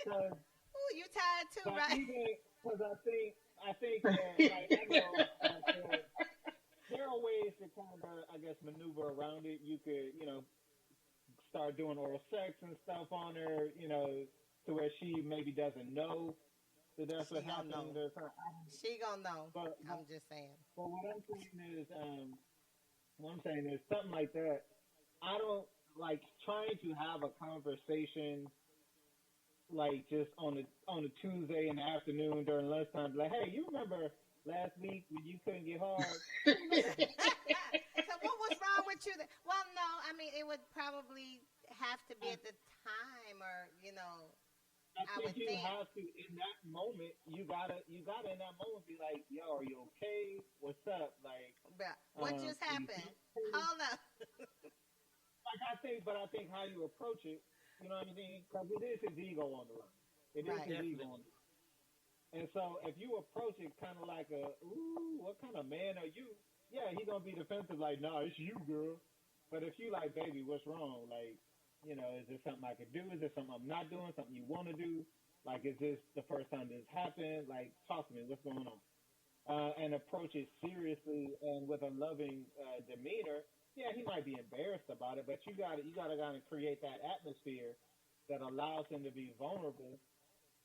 Cause, Ooh, you tired too, but right? even, because I think that, like, I know that there are ways to kind of, I guess, maneuver around it. You could, start doing oral sex and stuff on her, to where she maybe doesn't know that that's She what gonna happened. know. She gonna know. But I'm just saying. what I'm saying is something like that. I don't like trying to have a conversation like just on a Tuesday in the afternoon during lunchtime. Like, hey, you remember last week when you couldn't get hard? So what was wrong with you? Well, no, I mean it would probably have to be at the time, or I would think you think. have to in that moment. You gotta in that moment be like, yo, are you okay? What's up? Like, But what just are you happened? okay? Hold up. But I think how you approach it, you know what I mean? Because it is his ego on the line. It is Right. his ego on the line. And so if you approach it kind of like ooh, what kind of man are you? Yeah, he gonna be defensive like, nah, it's you, girl. But if you like, baby, what's wrong? Like, is there something I could do? Is there something I'm not doing? Something you want to do? Like, is this the first time this happened? Like, talk to me. What's going on? And approach it seriously and with a loving demeanor. Yeah, he might be embarrassed about it, but you gotta kind of create that atmosphere that allows him to be vulnerable.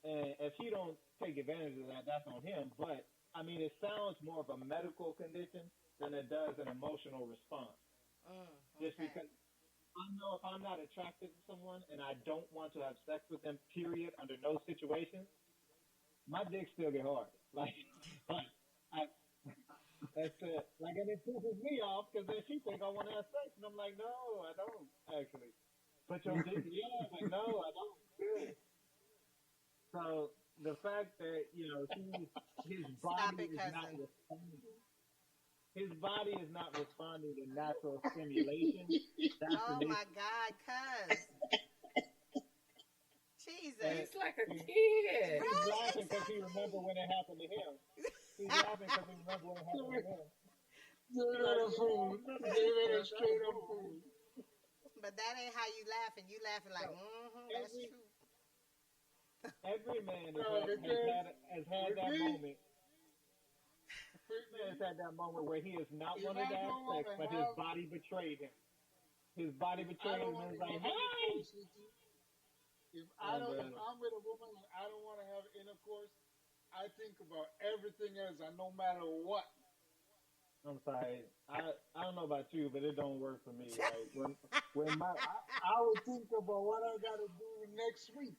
And if he don't take advantage of that, that's on him. But I mean, it sounds more of a medical condition than it does an emotional response. Just Okay. because I know if I'm not attracted to someone and I don't want to have sex with them, period, under no situation, my dick still get hard. Like, that's it. Like, and it pisses me off because then she think I want to have sex, and I'm like, no, I don't actually. But your dick, yeah, like, no, I don't. Good. So the fact that his Stop body it, is not cousin. responding. His body is not responding to natural stimulation. That's Oh the my God, cuz. Jesus. He's like a kid. He's Right, laughing because he remember when it happened to him. He's laughing because he remember when it happened to him. Give it a fool. Give it a straight up fool. But that ain't how you laughing. You laughing like, that's Every- true. Every man No, has had that moment. Every man has had that moment where he is not If wanted I to have don't sex, wanna but his have- body betrayed him. His body I betrayed don't him want and to was like, have hey! intercourse with you. If And, I'm with a woman and I don't want to have intercourse, I think about everything else and no matter what. I'm sorry. I don't know about you, but it don't work for me. Like when I would think about what I got to do next week,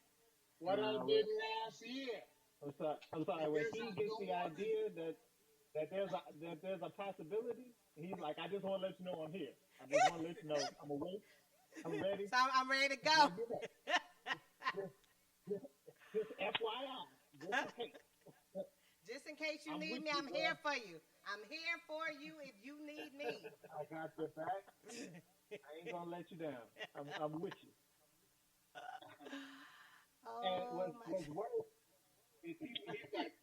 what I No, did last year. I'm sorry. When Because he I gets don't the want idea that there's a possibility, he's like, I just want to let you know I'm here. I just want to let you know I'm awake. I'm ready. So I'm ready to go. Just FYI, just in case. Just in case you I'm need with me, you, I'm girl. here for you. I'm here for you if you need me. I got your back. I ain't gonna let you down. I'm with you. And Oh, what's worse is he's like,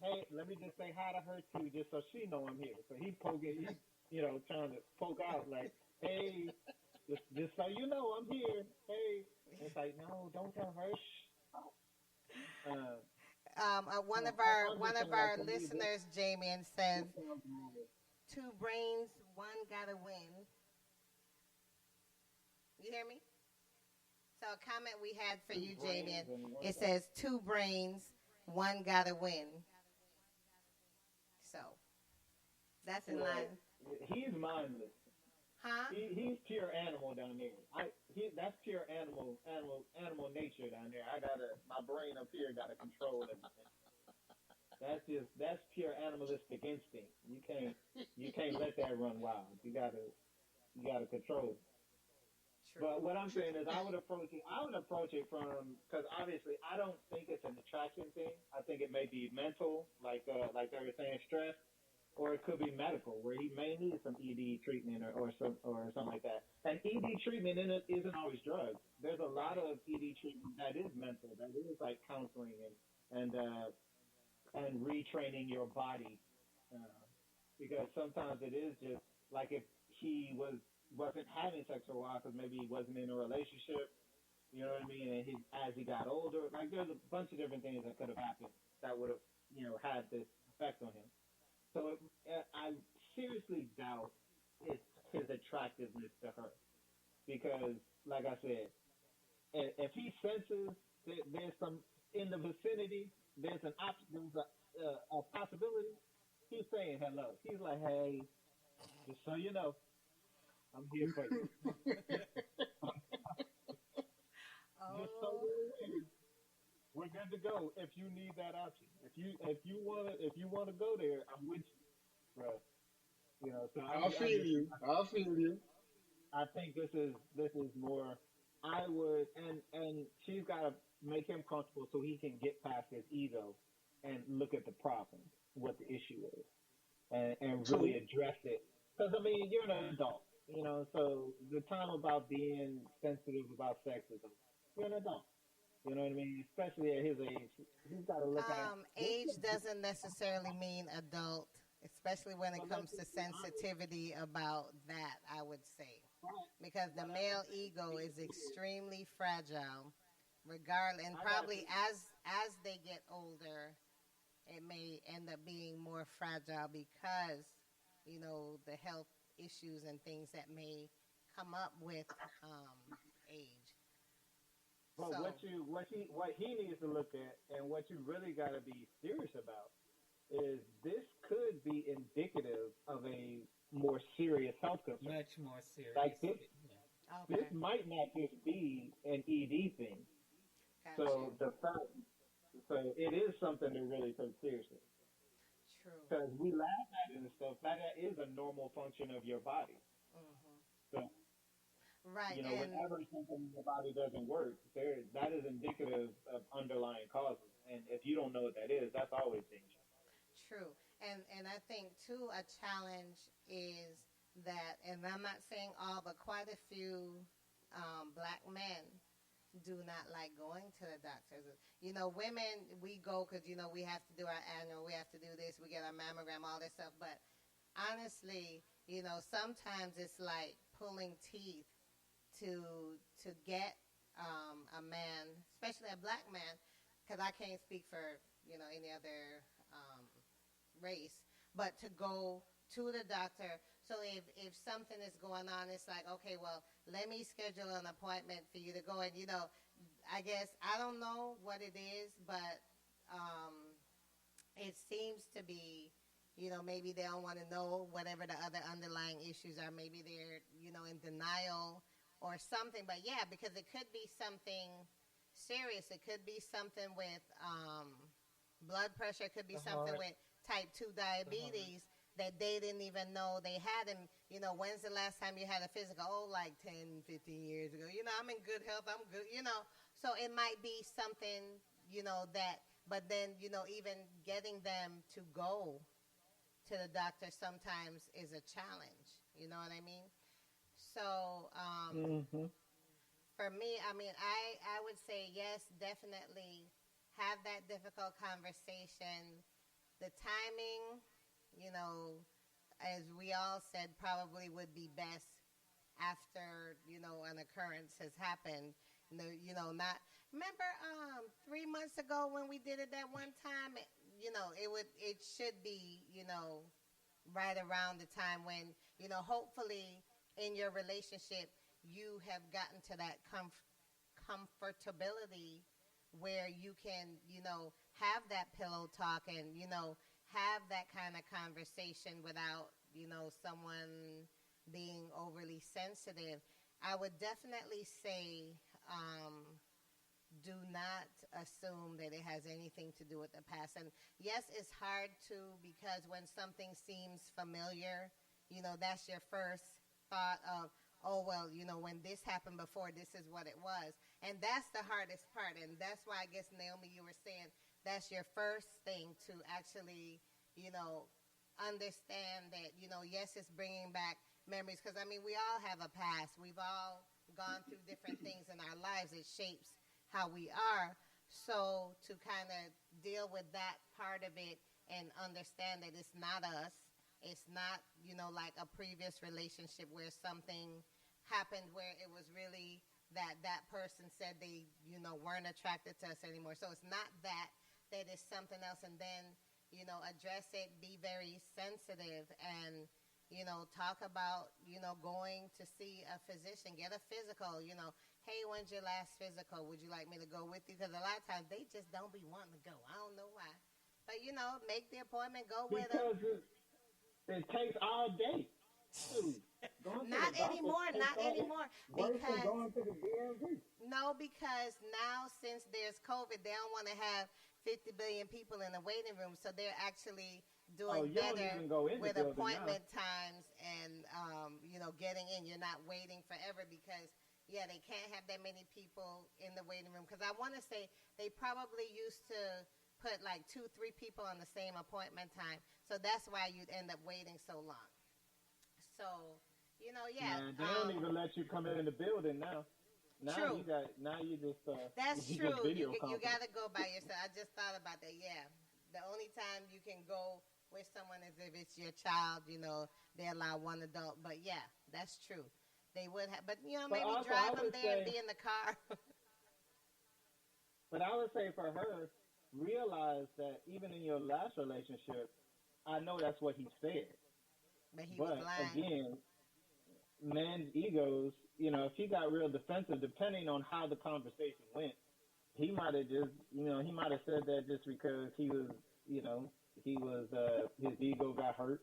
hey, let me just say hi to her too, just so she know I'm here. So he's trying to poke out like, hey, just so you know I'm here. Hey, it's like, no, don't tell her. Shh. One of understand, our like, to me, listeners, Jamie, says, that sounds nice. two brains, one gotta win. You hear me? So a comment we had for you, brains Jaden, and one it body. says 2 brains, one gotta win. So that's in Well, line. he's mindless. Huh? He's pure animal down there. That's pure animal nature down there. My brain up here got to control everything. That's pure animalistic instinct. You can't let that run wild. You gotta control it. True. But what I'm saying is, I would approach it from, because obviously I don't think it's an attraction thing. I think it may be mental, like they were saying, stress, or it could be medical, where he may need some ED treatment or something like that. And ED treatment isn't always drugs. There's a lot of ED treatment that is mental, that is like counseling and retraining your body, because sometimes it is just like if he wasn't having sex for a while because maybe he wasn't in a relationship, you know what I mean? And as he got older, like there's a bunch of different things that could have happened that would have, had this effect on him. So I seriously doubt his attractiveness to her, because, like I said, if he senses that there's some in the vicinity, there's a possibility. He's saying hello. He's like, hey, just so you know, I'm here for you. Just so you're aware, we're good to go. If you need that option, if you wanna go there, I'm with you, bro. So I'll feel you. I think this is more. I would, and she's got to make him comfortable so he can get past his ego and look at the problem, what the issue is, and really address it. Because I mean, you're an adult, so the time about being sensitive about sex is over. You're an adult. You know what I mean? Especially at his age, he's got to look at Age doesn't necessarily mean adult, especially when it comes to sensitivity about that, I would say. Because the male ego is extremely fragile, regardless, and probably as they get older, it may end up being more fragile because, the health issues and things that may come up with age. But So, what he needs to look at, and what you really got to be serious about, is this could be indicative of a more serious health concern. Much more serious. Like this, okay. this might not just be an ED thing. Gotcha. So it is something to really take seriously. True. Because we laugh at it and stuff, that is a normal function of your body. Mm-hmm. So, Right. And whenever something in your body doesn't work, that is indicative of underlying causes. And if you don't know what that is, that's always dangerous. true. And I think too a challenge is that, and I'm not saying all, but quite a few black men do not like going to the doctors. Women, we go because we have to do our annual, we have to do this, we get our mammogram, all this stuff. But honestly, sometimes it's like pulling teeth to get a man, especially a black man, because I can't speak for any other race, but to go to the doctor. So if something is going on, it's like, okay, well, let me schedule an appointment for you to go. And I guess I don't know what it is, but it seems to be. Maybe they don't want to know whatever the other underlying issues are. Maybe they're, in denial or something. But yeah, because it could be something serious. It could be something with blood pressure. It could be something with type 2 diabetes that they didn't even know they had. And, when's the last time you had a physical? Oh, like 10, 15 years ago. I'm in good health. I'm good, So it might be something, that, but then, even getting them to go to the doctor sometimes is a challenge. You know what I mean? So for me, I mean, I would say yes, definitely have that difficult conversation. The timing, as we all said, probably would be best after, an occurrence has happened. Not remember 3 months ago when we did it that one time. It should be, right around the time when, hopefully in your relationship you have gotten to that comfortability where you can, have that pillow talk and, have that kind of conversation without, someone being overly sensitive. I would definitely say, do not assume that it has anything to do with the past. And yes, it's hard to, because when something seems familiar, that's your first thought of, oh, well, when this happened before, this is what it was. And that's the hardest part. And that's why I guess, Naomi, you were saying that's your first thing to actually, understand that, yes, it's bringing back memories. Because, I mean, we all have a past. We've all gone through different things in our lives. It shapes how we are. So to kind of deal with that part of it and understand that it's not us. It's not, like a previous relationship where something happened where it was really that person said they, weren't attracted to us anymore. So it's not that is something else. And then, address it, be very sensitive and, talk about, going to see a physician, get a physical, hey, when's your last physical? Would you like me to go with you? Because a lot of times they just don't be wanting to go. I don't know why. But, make the appointment, go with them. Because it takes all day. Not anymore. Because going to the DMV. No, because now since there's COVID, they don't want to have 50 billion people in the waiting room, so they're actually doing better with appointment times and getting in. You're not waiting forever because they can't have that many people in the waiting room. Because I want to say they probably used to put like 2-3 people on the same appointment time, so that's why you'd end up waiting so long. So, Man, they don't even let you come in the building now. True. You just that's you true. just video You got to go by yourself. I just thought about that. Yeah, the only time you can go with someone is if it's your child. They allow one adult. But yeah, that's true. They would have, but maybe also, drive them there and be in the car. But I would say for her, realize that even in your last relationship, I know that's what he said. But he was lying. Again, men's egos, if he got real defensive, depending on how the conversation went, he might have just, he might have said that just because he was, his ego got hurt.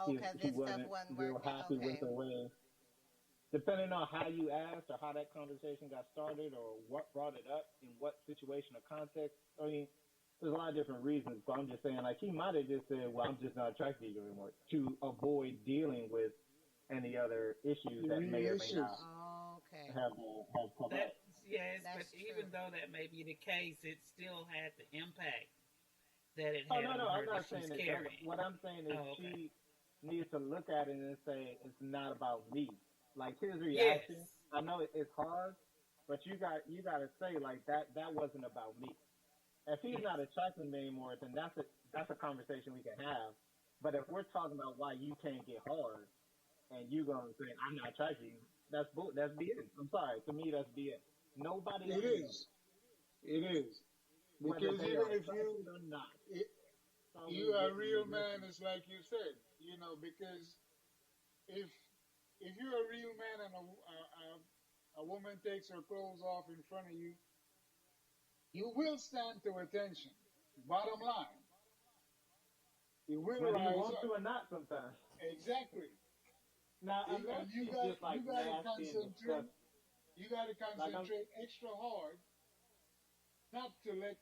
Oh, because this stuff wasn't real working. happy with the way. Depending on how you asked or how that conversation got started or what brought it up, in what situation or context, I mean, there's a lot of different reasons, but I'm just saying, like, he might have just said, well, I'm just not attracted to you anymore, to avoid dealing with any other issues that may or may not have come up. Yes, That's but true. even though that may be the case, it still had the impact that it Oh, had no, on I'm her not that she's saying that. carrying. What I'm saying is she needs to look at it and say, it's not about me. Like, his reaction, Yes. I know it's hard, but you got to say, like, that wasn't about me. If he's not attracted to me anymore, then that's a conversation we can have. But if we're talking about why you can't get hard, and you gonna say I'm not attracted to you, that's BS. I'm sorry. To me, that's BS. Nobody. It is. It is. Because even if you are a real man, it's like you said, because if you're a real man and a woman takes her clothes off in front of you, you will stand to attention. Bottom line. You will Whether rise you want up. to or not sometimes. Exactly. Now, unless You it's got just like to nasty and concentrate. disgusting. You got to concentrate extra hard not to let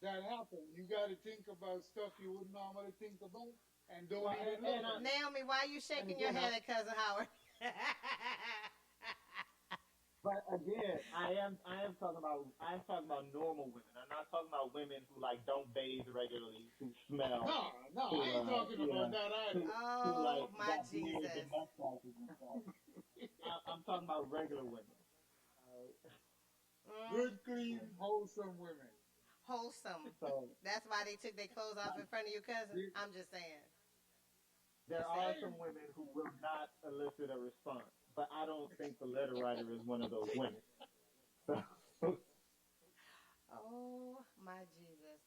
that happen. You got to think about stuff you would normally think about and don't even look at it. Naomi, why are you shaking your head at Cousin Howard? But again, I'm talking about normal women. I'm not talking about women who like don't bathe regularly, who smell. No, I ain't talking about that either. Oh, my Jesus. I'm talking about regular women. Good, clean, wholesome women. Wholesome. So That's why they took their clothes off in front of you, cousin. I'm just saying. there are some women who will not elicit a response, but I don't think the letter writer is one of those women. So, Oh, my Jesus.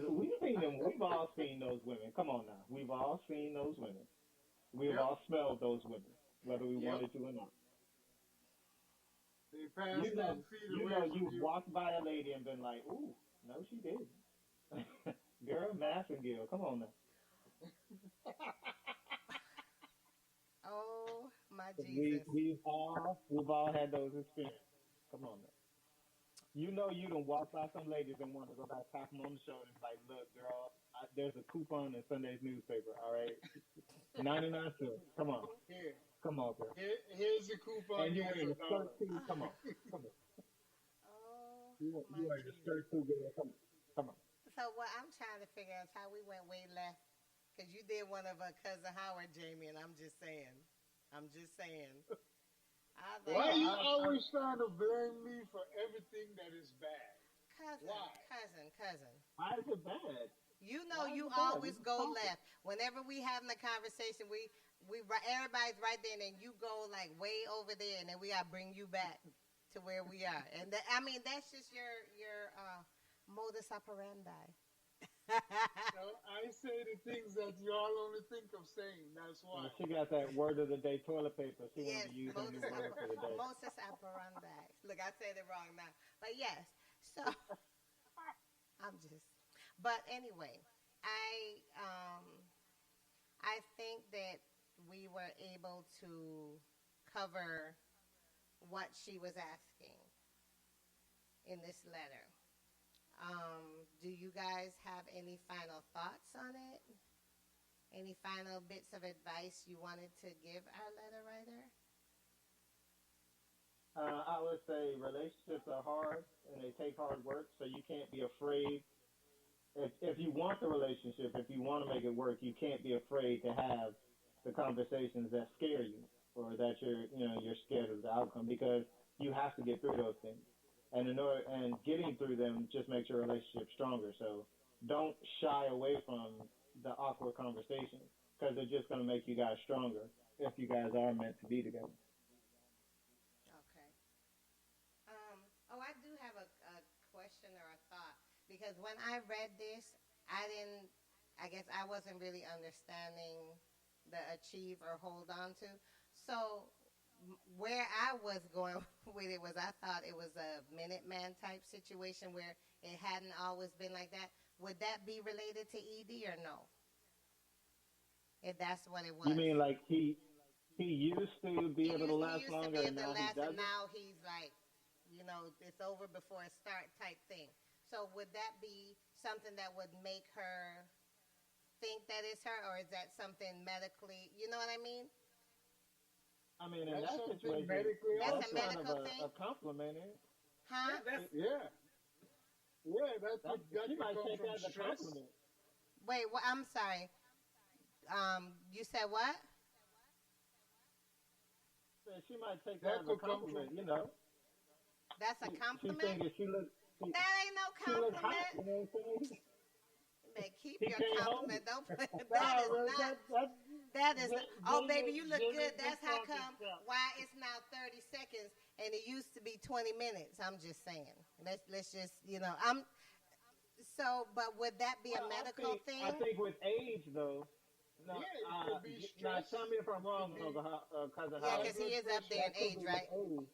we've all seen those women. Come on now. We've all seen those women. We've all smelled those women. whether we Yep. wanted to or not. They passed You know, 10 feet you away know, from you've you. walked by a lady and been like, "Ooh, no, she didn't." Girl, Massengale, come on now. Oh my We Jesus. we've all had those experiences. Come on now. You know you done walk by some ladies and want to go back, tap them on the shoulder, and like, look, girl, there's a coupon in Sunday's newspaper. All right, 99 cents. Come on, Here, come on, girl. here's the coupon. And you Here's wearing a a skirt dollar. too. Come on, come on. Oh You my wearing a Jesus. skirt too, girl. Come on. So what I'm trying to figure out is how we went way left. Because you did one of a cousin Howard, Jamie, and I'm just saying. I'm just saying. I was Why like, you I- always trying to blame me for everything that is bad? cousin, Why? cousin. Why is it bad? You know Why is you it bad? always We go just talking. left. Whenever we having a conversation, everybody's right there, and then you go like way over there, and then we gotta bring you back to where we are. And I mean that's just your modus operandi. So I say the things that y'all only think of saying. That's why. She got that word of the day toilet paper. She Yes, wanted to use her new word for the day. modus operandi. Look, I said it wrong now, but yes. So I'm just. But anyway, I think that we were able to cover what she was asking in this letter. Do you guys have any final thoughts on it? Any final bits of advice you wanted to give our letter writer? I would say relationships are hard and they take hard work, so you can't be afraid. If you want the relationship, if you want to make it work, you can't be afraid to have the conversations that scare you or that you're scared of the outcome, because you have to get through those things. And getting through them just makes your relationship stronger. So don't shy away from the awkward conversations, because they're just going to make you guys stronger if you guys are meant to be together. Okay. I do have a question or a thought, because when I read this, I guess I wasn't really understanding the achieve or hold on to. So where I was going with it was I thought it was a Minuteman type situation where it hadn't always been like that. Would that be related to ED or no? If that's what it was. You mean like he used to be able to last He used to longer be and able to now he last, and doesn't? now he's like, it's over before it start type thing. So would that be something that would make her think that it's her, or is that something medically, you know what I mean? I mean, in That's that something situation, medically That's a that's kind medical of thing? a compliment, ain't it? Huh? Yeah. Yeah, that could She might come take from that as a stress. compliment. Wait, I'm sorry. You said what? She might take That that as a could come compliment, from- you know. That's a She compliment? thinking she look That ain't no hot, you know compliment. what I'm saying? Man, keep He your can't hold compliment. Don't put that Nah, is man, not. That is. Oh, baby, you look good. That's how come. Why it's now 30 seconds and it used to be 20 minutes. I'm just saying. Let's just I'm. So, but would that be a Well, medical thing? I think with age, though. No, Yeah, it could be now stress. tell me if I'm wrong, Could be- cousin Yeah, Howard. because he is up there in That could age, be right? with age.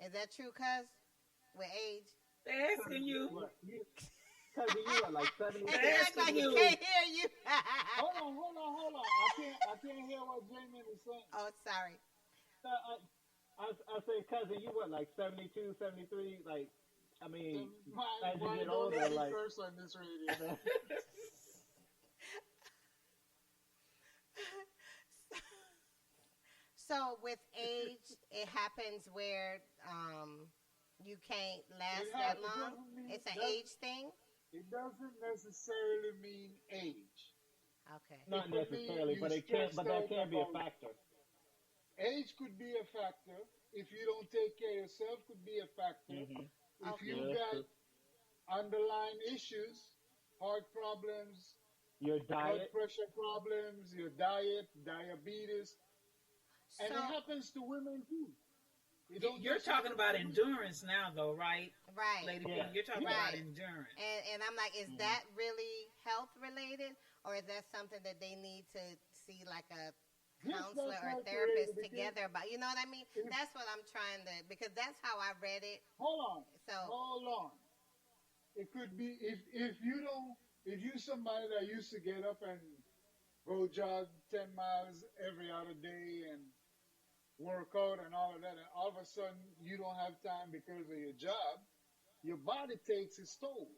Is that true, cuz? With age? They're asking you. Cousin, you are like 70. And he act like he you. can't hear you. Hold on. I can't hear what Jamie is saying. Oh, sorry. I say, cousin, you what, like 72, 73? Like, I mean, as you Why get don't older, let me like. curse on this radio? So with age, it happens where you can't last It that doesn't long. mean- It's an doesn't- age thing. It doesn't necessarily mean age. Okay. Not It could be necessarily, you but it can. But that stressed can be a out about- factor. Age could be a factor. If you don't take care of yourself, could be a factor. Mm-hmm. If Okay. you Yeah, that's got true. underlying issues, heart problems, Your blood diet. pressure problems, your diet, diabetes, and it So happens to women too. It don't You're just talking happen about to women. endurance now, though, right, right. Lady Yeah. P? You're talking Right. about endurance. And I'm like, is that really health related, or is that something that they need to see like a Yes, counselor that's or what therapist created the game. together about. You know what I mean? If- That's what I'm trying to, because that's how I read it. Hold on. So Hold on. It could be if you somebody that used to get up and go jog 10 miles every other day and work out and all of that, and all of a sudden you don't have time because of your job, your body takes its toll.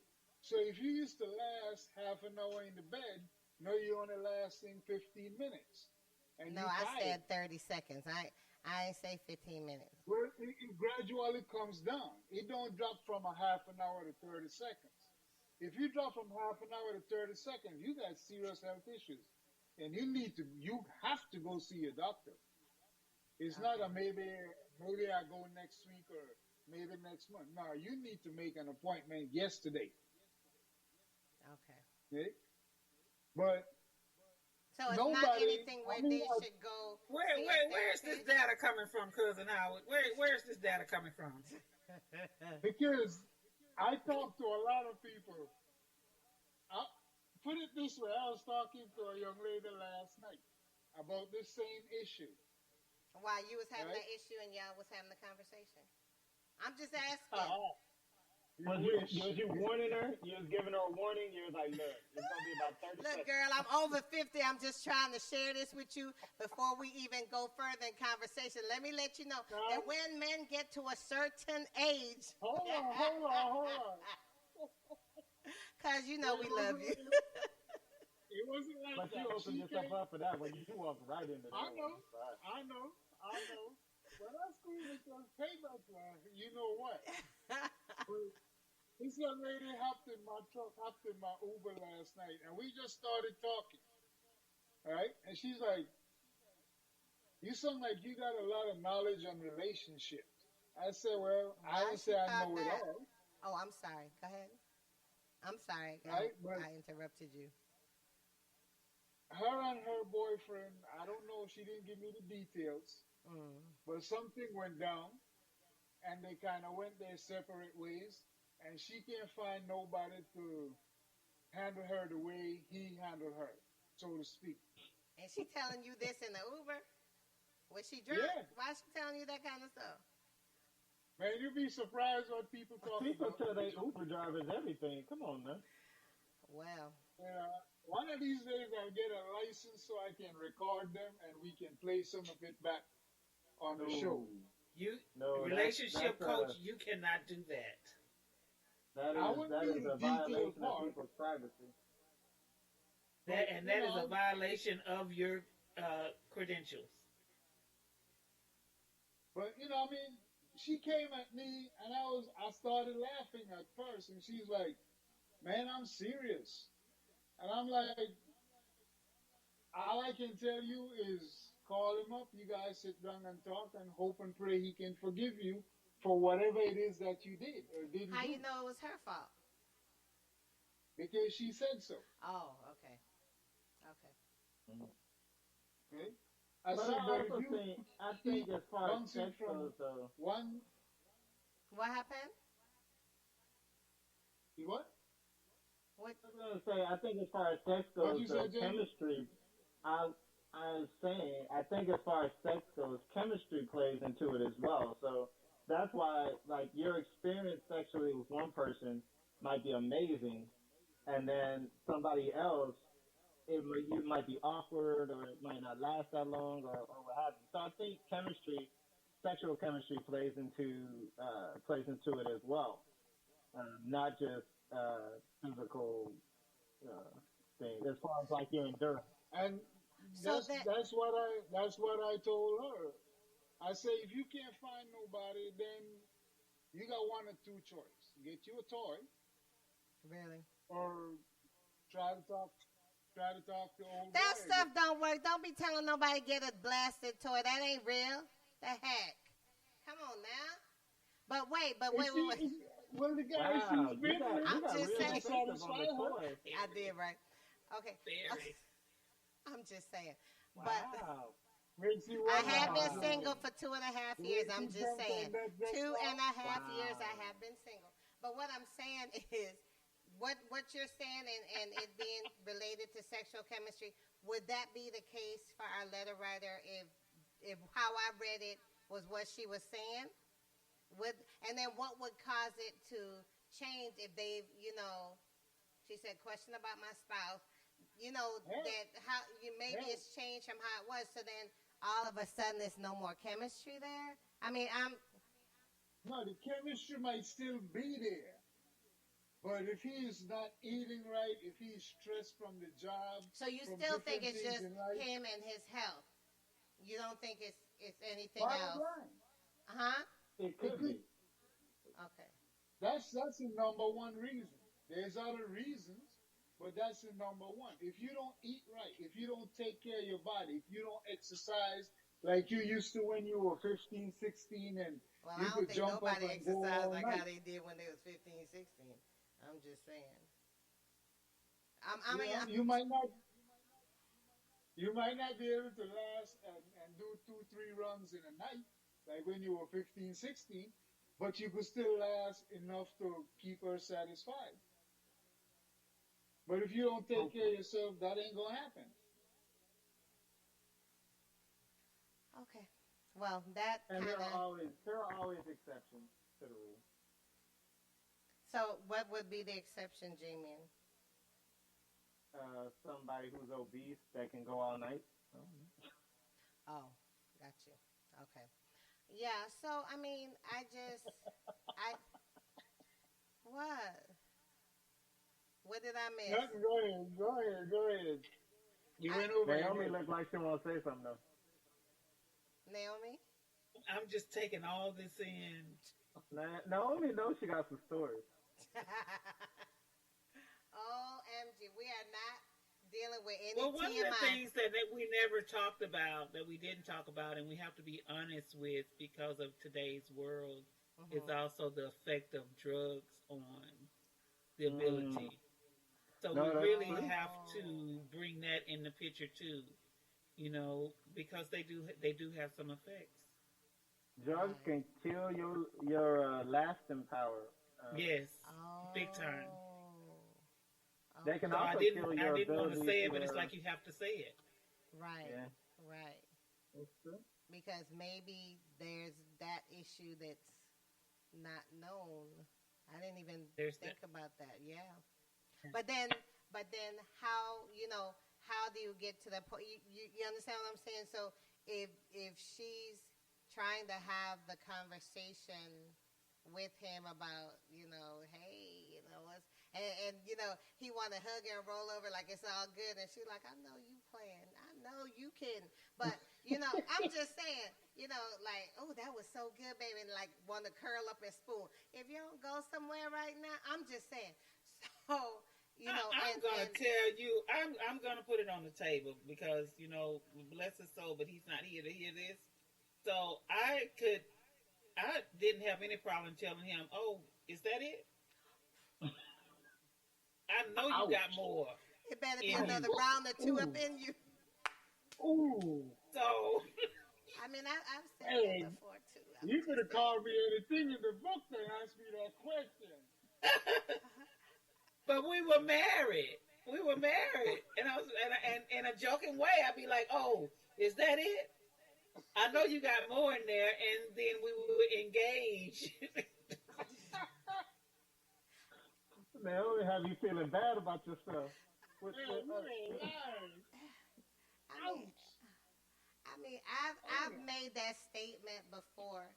So if you used to last half an hour in the bed, now you're only lasting 15 minutes. And no, you're I tired. said 30 seconds. I ain't say 15 minutes. Well, it gradually comes down. It don't drop from a half an hour to 30 seconds. If you drop from half an hour to 30 seconds, you got serious health issues. And you have to go see your doctor. It's not a maybe I go next week or maybe next month. No, you need to make an appointment yesterday. Okay. Okay? But So it's not nobody, anything where they should go. see a Where's this therapist? data coming from, Cousin Howard? Where's this data coming from? because I talk to a lot of people. Put it this way, I was talking to a young lady last night about this same issue. While you was having Right. that issue and y'all was having the conversation. I'm just asking. You Was wish. you warning her? You was giving her a warning. You was like, look, it's gonna be about 30 Look, seconds. girl, I'm over 50. I'm just trying to share this with you before we even go further in conversation. Let me let you know that when men get to a certain age, Hold on. because you know we love you. It wasn't like But that. you opened She yourself came- up for that when you walked right into that. I know. one. Sorry. I know. Well, that's cool because payback plan. You know what? But this young lady hopped in my Uber last night, and we just started talking. Right? And she's like, "You sound like you got a lot of knowledge on relationships." I said, "Well, I Why didn't she say I thought know it that? all." Oh, I'm sorry. Go ahead. I'm sorry. Right, but- I interrupted you. Her and her boyfriend, I don't know, she didn't give me the details, but something went down, and they kind of went their separate ways, and she can't find nobody to handle her the way he handled her, so to speak. And she telling you this in the Uber? Was she drunk? Yeah. Why is she telling you that kind of stuff? Man, you'd be surprised what people talk People about. tell they Uber drivers everything. Come on, man. Well, One of these days I'll get a license so I can record them and we can play some of it back on the show. No, Relationship that's, coach, you cannot do that. I wouldn't That do is the a detailed violation of part. people's privacy. That you is know, a violation of your credentials. But I mean, she came at me and I started laughing at first, and she's like, "Man, I'm serious," and I'm like, "All I can tell you is call him up. You guys sit down and talk, and hope and pray he can forgive you for whatever it is that you did or didn't how do." you know it was her fault? Because she said so. Oh, okay. Okay? I But said, I but also if you think as far as bouncing sex from goes, though, one, What happened? what? What? I was gonna say, I think as far as sex What'd goes, you say, Jamie? chemistry. I was saying, I think as far as sex goes, chemistry plays into it as well. So that's why, like, your experience sexually with one person might be amazing, and then somebody else, you might be awkward, or it might not last that long, or what have you. So I think sexual chemistry plays into it as well, not just physical things. As far as like your endurance. And So that's what I told her. I say, if you can't find nobody, then you got one or two choices: get you a toy, Really? or try to talk to old That boy. stuff don't work. Don't be telling nobody get a blasted toy. That ain't real. The heck. Come on now. But wait. Well, the guy Wow, she's you been got, with, I'm you got just real saying. perspective on the toy. I did right. Okay. Very. I'm just saying. But Wow. makes you I wonder. have been Wow. single for 2.5 years. I'm She just jumped saying. on that 2.5 years I Wow. have been single. But what I'm saying is, what you're saying and it being related related to sexual chemistry. Would that be the case for our letter writer if how I read it was what she was saying? And then what would cause it to change if they, she said, question about my spouse, that how maybe it's changed from how it was. So then all of a sudden there's no more chemistry there. I mean, No, the chemistry might still be there. But if he's not eating right, if he's stressed from the job, so you from still think different it's things just in life, him and his health. You don't think it's anything bottom else. line, Uh-huh. It could be. Okay. that's the number one reason. There's other reasons, but that's the number one. If you don't eat right, if you don't take care of your body, if you don't exercise like you used to when you were 15, 16, and Well, you I don't could think jump up nobody and go exercised all like night. how they did when they was 15, 16. I'm just saying. You might not be able to last and do 2-3 runs in a night like when you were 15, 16, but you could still last enough to keep her satisfied. But if you don't take care of yourself, that ain't gonna happen. Okay. Well, that And kind there of. are always exceptions to the rule. So, what would be the exception, J-Man? Somebody who's obese that can go all night. Oh, got you. Okay. Yeah. So, I mean, what? What did I miss? Nothing, go ahead. You went over Naomi it. looked like she want to say something though. Naomi? I'm just taking all this in. Naomi knows she got some stories. OMG, we are not dealing with any Well, one of TMI. the things that we never talked about, that we didn't talk about, and we have to be honest with because of today's world, is also the effect of drugs on the ability. So No, we that's really true. have to bring that in the picture too, because they do have some effects. Drugs can kill your lasting power. Yes, big time. They can So I also didn't kill your want to ability say it, to, but it's like you have to say it. Right. Yeah. Right. That's true. Because maybe there's that issue that's not known. I didn't even think about that. Yeah. But then how how do you get to that point? You understand what I'm saying? So if she's trying to have the conversation with him about hey, what's and he want to hug her and roll over like it's all good, and she's like, I know you playing, I know you kidding, but I'm just saying, like, oh, that was so good, baby, and like want to curl up and spoon. If you don't go somewhere right now, I'm just saying. So I'm gonna tell you, I'm gonna put it on the table because bless his soul, but he's not here to hear this. So I didn't have any problem telling him, oh, is that it? I know you got more. It better be another round or two up in you. Ooh. So I mean, I've said Hey, that before too. You could have called me anything in the book to ask me that question. But we were married. And I was in a joking way, I'd be like, oh, is that it? I know you got more in there, and then we would engage. Naomi have you feeling bad about yourself. I mean, I've made that statement before,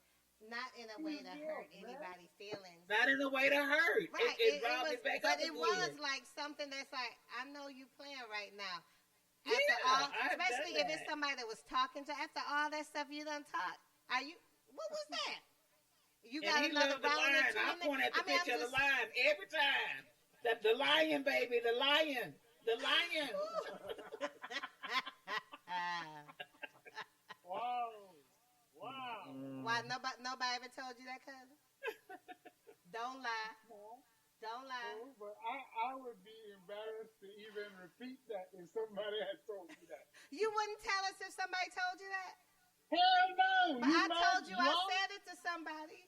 not in a way to hurt anybody's feelings. Not in a way to hurt. Right. It brought me back up but it again. was like something that's like, I know you playing right now. After Yeah, all, I've especially done if it's that. somebody that was talking to, after all that stuff you done taught. What was that? You And got he another loved the round or lion. two I in there? point at the I mean, picture I'm of the lion every time. The lion, baby, the lion. The lion. Wow. Why nobody ever told you that, cousin? Don't lie. Don't lie. No, but I would be embarrassed to even repeat that if somebody had told me that. You wouldn't tell us if somebody told you that? Hell no! But I not told you I drunk? said it to somebody.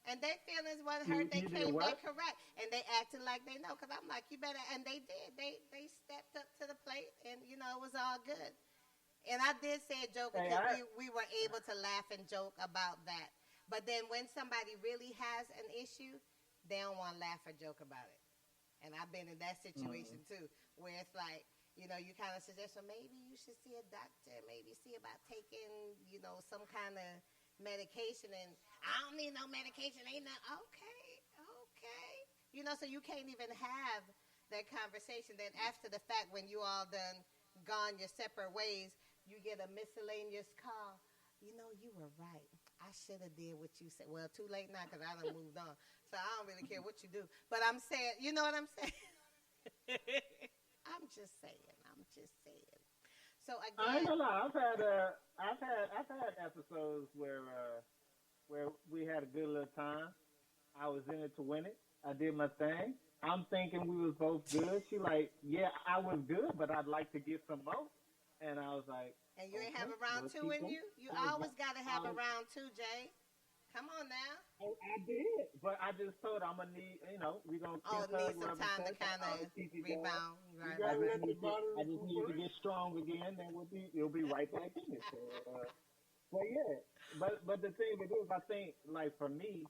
And their feelings wasn't You- hurt. They you did came what? back correct. And they acted like they know. Because I'm like, you better. And they did. They stepped up it was all good. And I did say a joke Hey, because we were able to laugh and joke about that. But then when somebody really has an issue, they don't want to laugh or joke about it. And I've been in that situation too, where it's like, you kind of suggest, well, maybe you should see a doctor, maybe see about taking, some kind of medication. And I don't need no medication. Ain't no, okay. So you can't even have that conversation. Then after the fact, when you all done gone your separate ways, you get a miscellaneous call. You were right. I should have did what you said. Well, too late now because I done moved on. So I don't really care what you do. But I'm saying, you know what I'm saying? I'm just saying. So again, I ain't gonna lie. I've had episodes where we had a good little time. I was in it to win it. I did my thing. I'm thinking we was both good. She like, yeah, I was good, but I'd like to get some more. And I was like, and you ain't have a okay, round two in you? You always got to have a round two, Jay. Come on now. Oh, I did. But I just told her I'm going to need, we're going to need some time to kind of rebound. Right. I just need to get strong again, and it'll be right back in it. So, but yeah, but the thing with this, I think, like for me,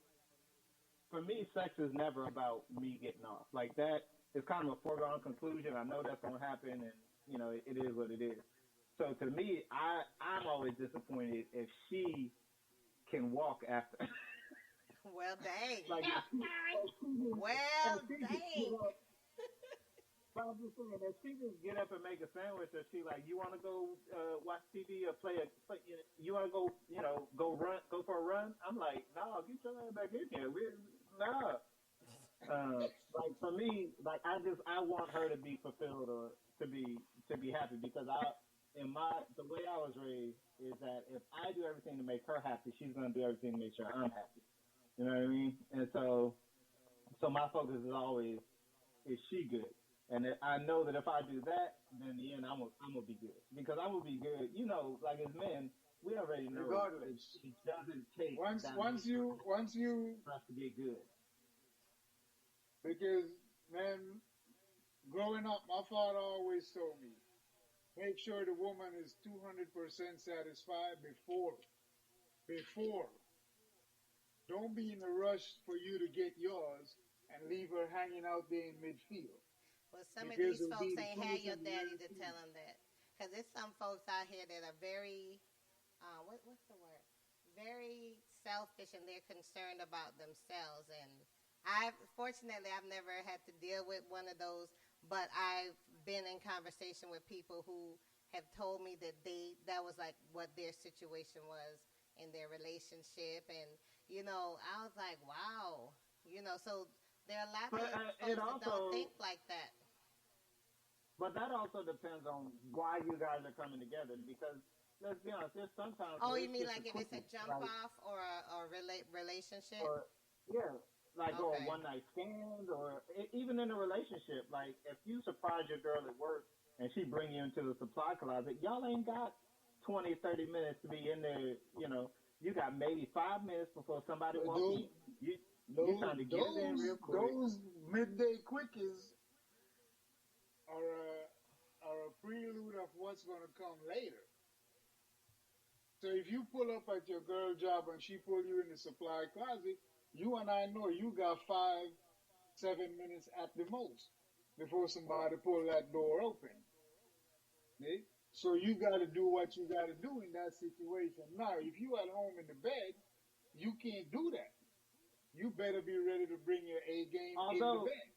sex is never about me getting off. Like that is kind of a foregone conclusion. I know that's going to happen, and, it is what it is. So to me, I'm always disappointed if she can walk after. Well, dang. Like, well, dang. But I'm just saying, if she just get up and make a sandwich, or she like, you want to go watch TV or play, you want to go, go for a run? I'm like, no, get your ass back in here. No. Like for me, like I want her to be fulfilled or to be happy, because the way I was raised is that if I do everything to make her happy, she's gonna do everything to make sure I'm happy. You know what I mean? And so my focus is always, is she good? And I know that if I do that, then in the end I'm gonna be good, because I'm gonna be good. Like as men, we already know Regardless. it doesn't take once you for us to get good. Because, man, growing up, my father always told me, make sure the woman is 200% satisfied before. Don't be in a rush for you to get yours and leave her hanging out there in midfield. Well, some of these folks ain't had your daddy to tell them that. Because there's some folks out here that are very, what's the word? Very selfish, and they're concerned about themselves. And fortunately, I've never had to deal with one of those, but I've been in conversation with people who have told me that that was like what their situation was in their relationship. And, I was like, wow. So there are a lot of folks that don't think like that. But that also depends on why you guys are coming together, because let's be honest, there's sometimes. Oh, you mean like if it's a jump off or a relationship? Or, yeah, like or a one night stand, or even in a relationship. Like if you surprise your girl at work and she bring you into the supply closet, y'all ain't got 20, 30 minutes to be in there. You got maybe 5 minutes before somebody walks in. You're trying to get it in real quick. Those midday quickies are a prelude of what's going to come later. So if you pull up at your girl job and she pull you in the supply closet, you and I know you got 5, 7 minutes at the most before somebody pull that door open. Okay? So you got to do what you got to do in that situation. Now, if you at home in the bed, you can't do that. You better be ready to bring your A game in the bed.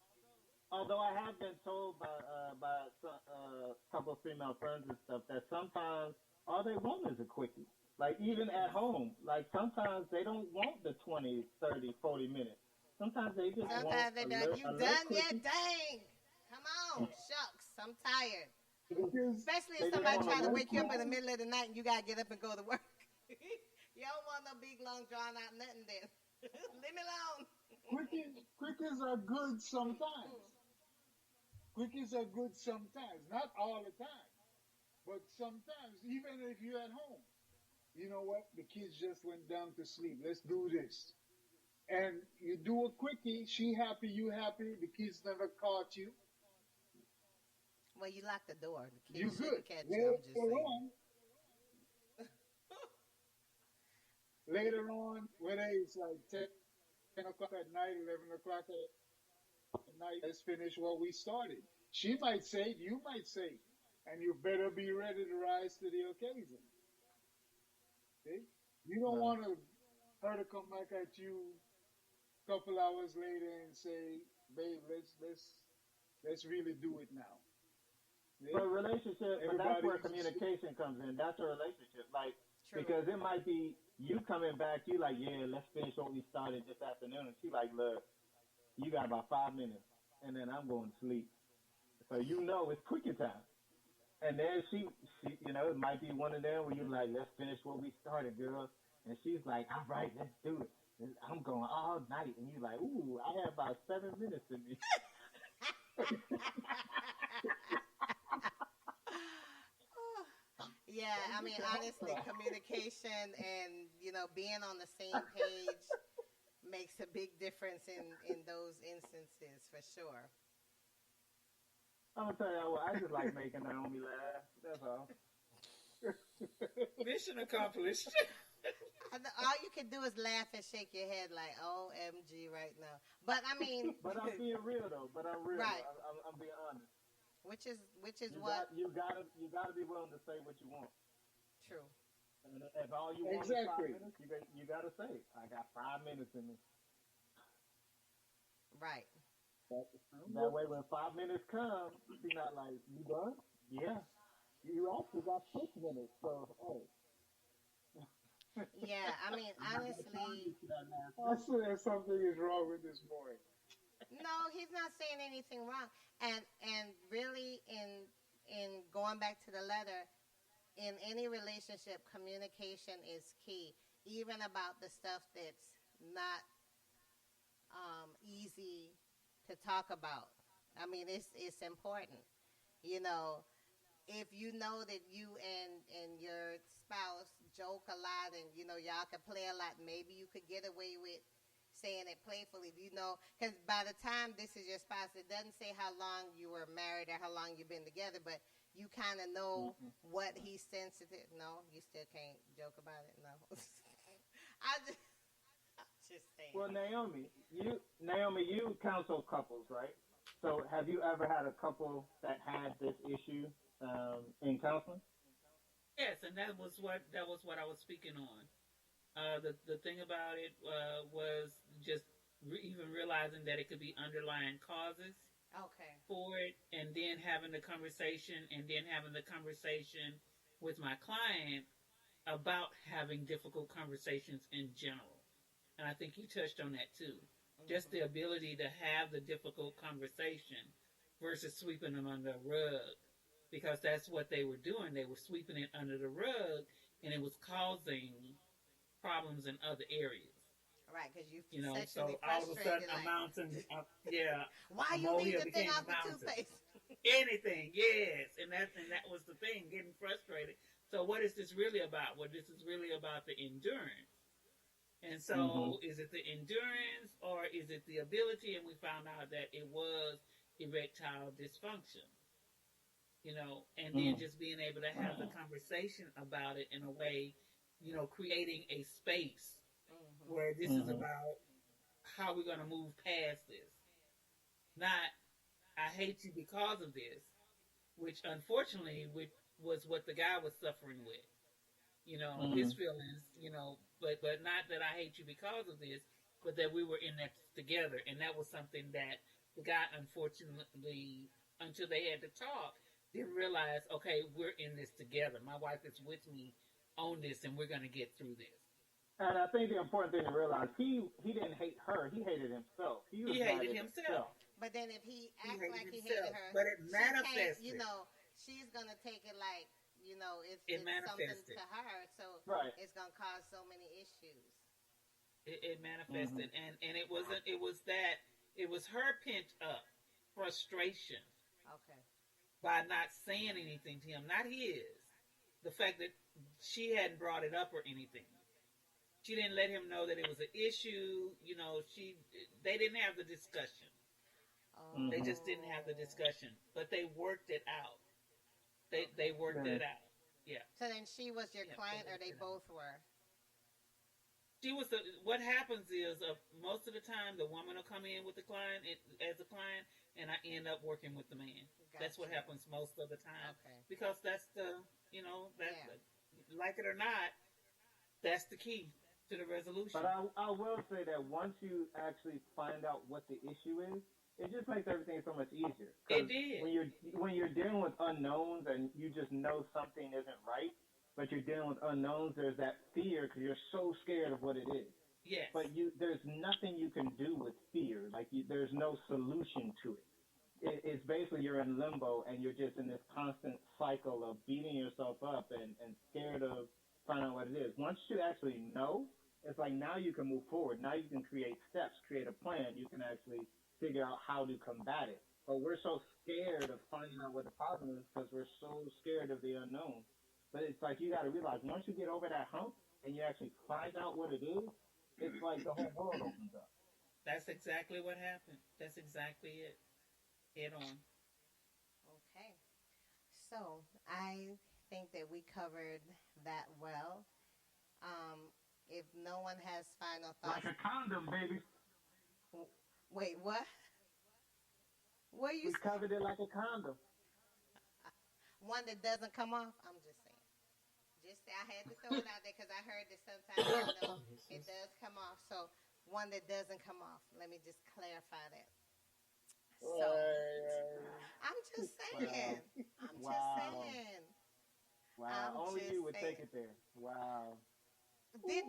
Although I have been told by a couple of female friends and stuff that sometimes all they want is a quickie. Like even at home, like sometimes they don't want the 20, 30, 40 minutes. Sometimes they just want they be like, you done yet? Dang. Come on. Shucks. I'm tired. Especially if somebody trying to wake you up in the middle of the night and you got to get up and go to work. You don't want no big, long, drawn out nothing then. Leave me alone. Quickies are good sometimes. Quickies are good sometimes. Not all the time. But sometimes, even if you're at home. You know what? The kids just went down to sleep. Let's do this. And you do a quickie. She happy, you happy. The kids never caught you. Well, you locked the door. The You kids good. shouldn't catch you. I'm just saying. Later on, whether it's like 10 o'clock at night, 11 o'clock at night, let's finish what we started. She might say, you might say, and you better be ready to rise to the occasion. See? You don't Right. want her to come back at you a couple hours later and say, babe, let's really do it now. See? But relationship, but that's where Everybody, communication comes in. That's a relationship. Like, True. because it might be you coming back, you like, yeah, let's finish what we started this afternoon. And she like, look, you got about 5 minutes, and then I'm going to sleep. So you know it's cooking time. And then she, it might be one of them where you're like, let's finish what we started, girl. And she's like, all right, let's do it. And I'm going all night. And you're like, ooh, I have about 7 minutes in me. Yeah, I mean, honestly, communication and, being on the same page makes a big difference in those instances, for sure. I'm going to tell you what, I just like making Naomi laugh. That's all. Mission accomplished. All you can do is laugh and shake your head like, OMG right now. But, I mean... But I'm being real, though. But I'm real. Right. I'm being honest. Which is You what... you gotta be willing to say what you want. True. And if all you want Exactly. is 5 minutes, you gotta say, I got 5 minutes in me. Right. That way, when 5 minutes come, she's not like, you done? Yeah. You actually got 6 minutes, so hey. Yeah, I mean, honestly... I swear something is wrong with this boy. No, he's not saying anything wrong. And really, in going back to the letter, in any relationship, communication is key. Even about the stuff that's not easy to talk about. I mean, it's important. If you know that you and your spouse joke a lot and, y'all can play a lot, maybe you could get away with saying it playfully, because by the time this is your spouse, it doesn't say how long you were married or how long you've been together, but you kind of know what he's sensitive. No, you still can't joke about it. No, I'm just saying. Well, Naomi, you counsel couples, right? So have you ever had a couple that had this issue in counseling? Yes, and that was what I was speaking on. The thing about it was just even realizing that it could be underlying causes for it, and then having the conversation, with my client about having difficult conversations in general. And I think you touched on that too. Mm-hmm. Just the ability to have the difficult conversation versus sweeping them under the rug, because that's what they were doing. They were sweeping it under the rug, and it was causing problems in other areas. Right, because you so sexually all of a sudden frustrated, a mountain, why you leave the thing off the toothpaste? Anything, yes, and that was the thing, getting frustrated. So what is this really about? Well, this is really about the endurance. And so, is it the endurance or is it the ability? And we found out that it was erectile dysfunction. And then just being able to have the conversation about it in a way, creating a space where this is about how we're going to move past this. Not, I hate you because of this, which unfortunately was what the guy was suffering with. His feelings, but not that I hate you because of this, but that we were in that together. And that was something that the guy, unfortunately, until they had to talk, didn't realize, okay, we're in this together. My wife is with me on this, and we're going to get through this. And I think the important thing to realize, he didn't hate her, he hated himself. He hated himself. But then if he acts like he hated her, but it manifested. She's going to take it like, it's something to her, so it's going to cause so many issues. It manifested, and it was her pent up frustration. Okay. By not saying anything to him, not his. The fact that she hadn't brought it up or anything. She didn't let him know that it was an issue. They didn't have the discussion. Oh. They just didn't have the discussion, but they worked it out. They worked it out. Yeah. So then she was your Yeah, client, or they they worked it out. both were? She was what happens is most of the time the woman will come in with the client as a client, and I end up working with the man. That's what Gotcha. happens most of the time Okay. because that's the like it or not, that's the key to the resolution. But I will say that once you actually find out what the issue is, it just makes everything so much easier. 'Cause It did. when you're dealing with unknowns and you just know something isn't right, but you're dealing with unknowns, there's that fear because you're so scared of what it is. Yes. But there's nothing you can do with fear. Like there's no solution to it. It's basically you're in limbo and you're just in this constant cycle of beating yourself up and scared of finding out what it is. Once you actually know, it's like now you can move forward. Now you can create steps, create a plan. You can actually figure out how to combat it. But we're so scared of finding out what the problem is because we're so scared of the unknown. But it's like you got to realize once you get over that hump and you actually find out what it is, it's like the whole world opens up. That's exactly what happened. That's exactly it. Head on. Okay. So I think that we covered that well. If no one has final thoughts. Like a condom, baby. Wait, what? What are you We covered it like a condom. One that doesn't come off? I'm just saying. I had to throw it out there because I heard that sometimes it does come off. So one that doesn't come off. Let me just clarify that. So I'm just saying. I'm just saying. Wow. I'm Only just you would saying. take it there. Wow. Did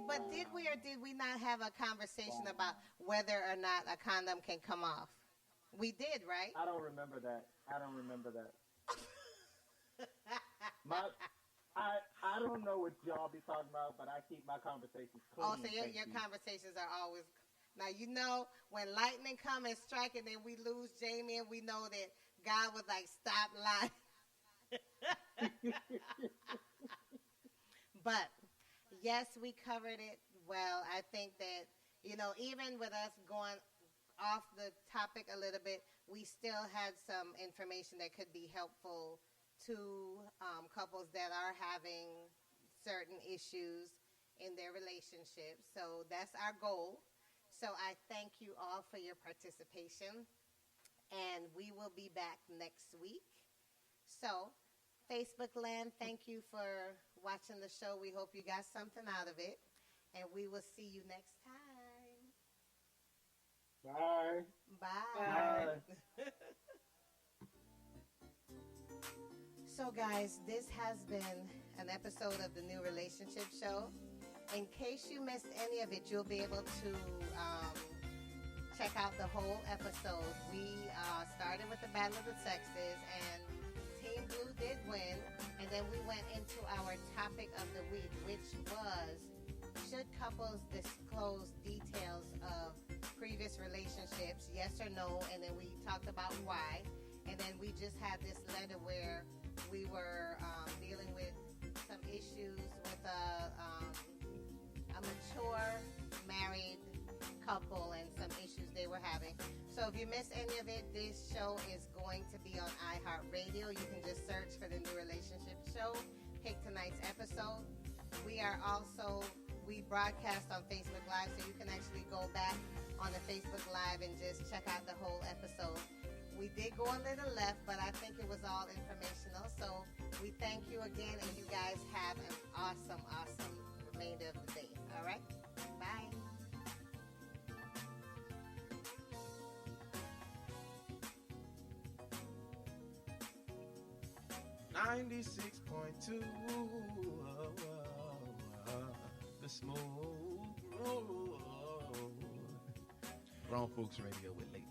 we or did we not have a conversation about whether or not a condom can come off? We did, right? I don't remember that. I don't know what y'all be talking about, but I keep my conversations clean. Oh, so your conversations are always. Now, you know, when lightning come and strike and then we lose Jamie and we know that God was like, stop lying. But, yes, we covered it well. I think that, even with us going off the topic a little bit, we still had some information that could be helpful to couples that are having certain issues in their relationship. So that's our goal. So I thank you all for your participation, and we will be back next week. So, Facebook land, thank you for watching the show. We hope you got something out of it, and we will see you next time. Bye. Bye. So, guys, this has been an episode of the New Relationship Show. In case you missed any of it, you'll be able to check out the whole episode. We started with the Battle of the Sexes, and Team Blue did win. And then we went into our topic of the week, which was, should couples disclose details of previous relationships, yes or no? And then we talked about why. And then we just had this letter where we were dealing with some issues with a mature married couple and some issues they were having. So if you missed any of it, this show is going to be on iHeartRadio. You can just search for the New Relationship Show, pick tonight's episode. We broadcast on Facebook Live, so you can actually go back on the Facebook Live and just check out the whole episode. We did go a little left, but I think it was all informational. So we thank you again, and you guys have an awesome, awesome remainder of the day. All right? Bye. $96.2, the smooth road. Grown Folks Radio with Lady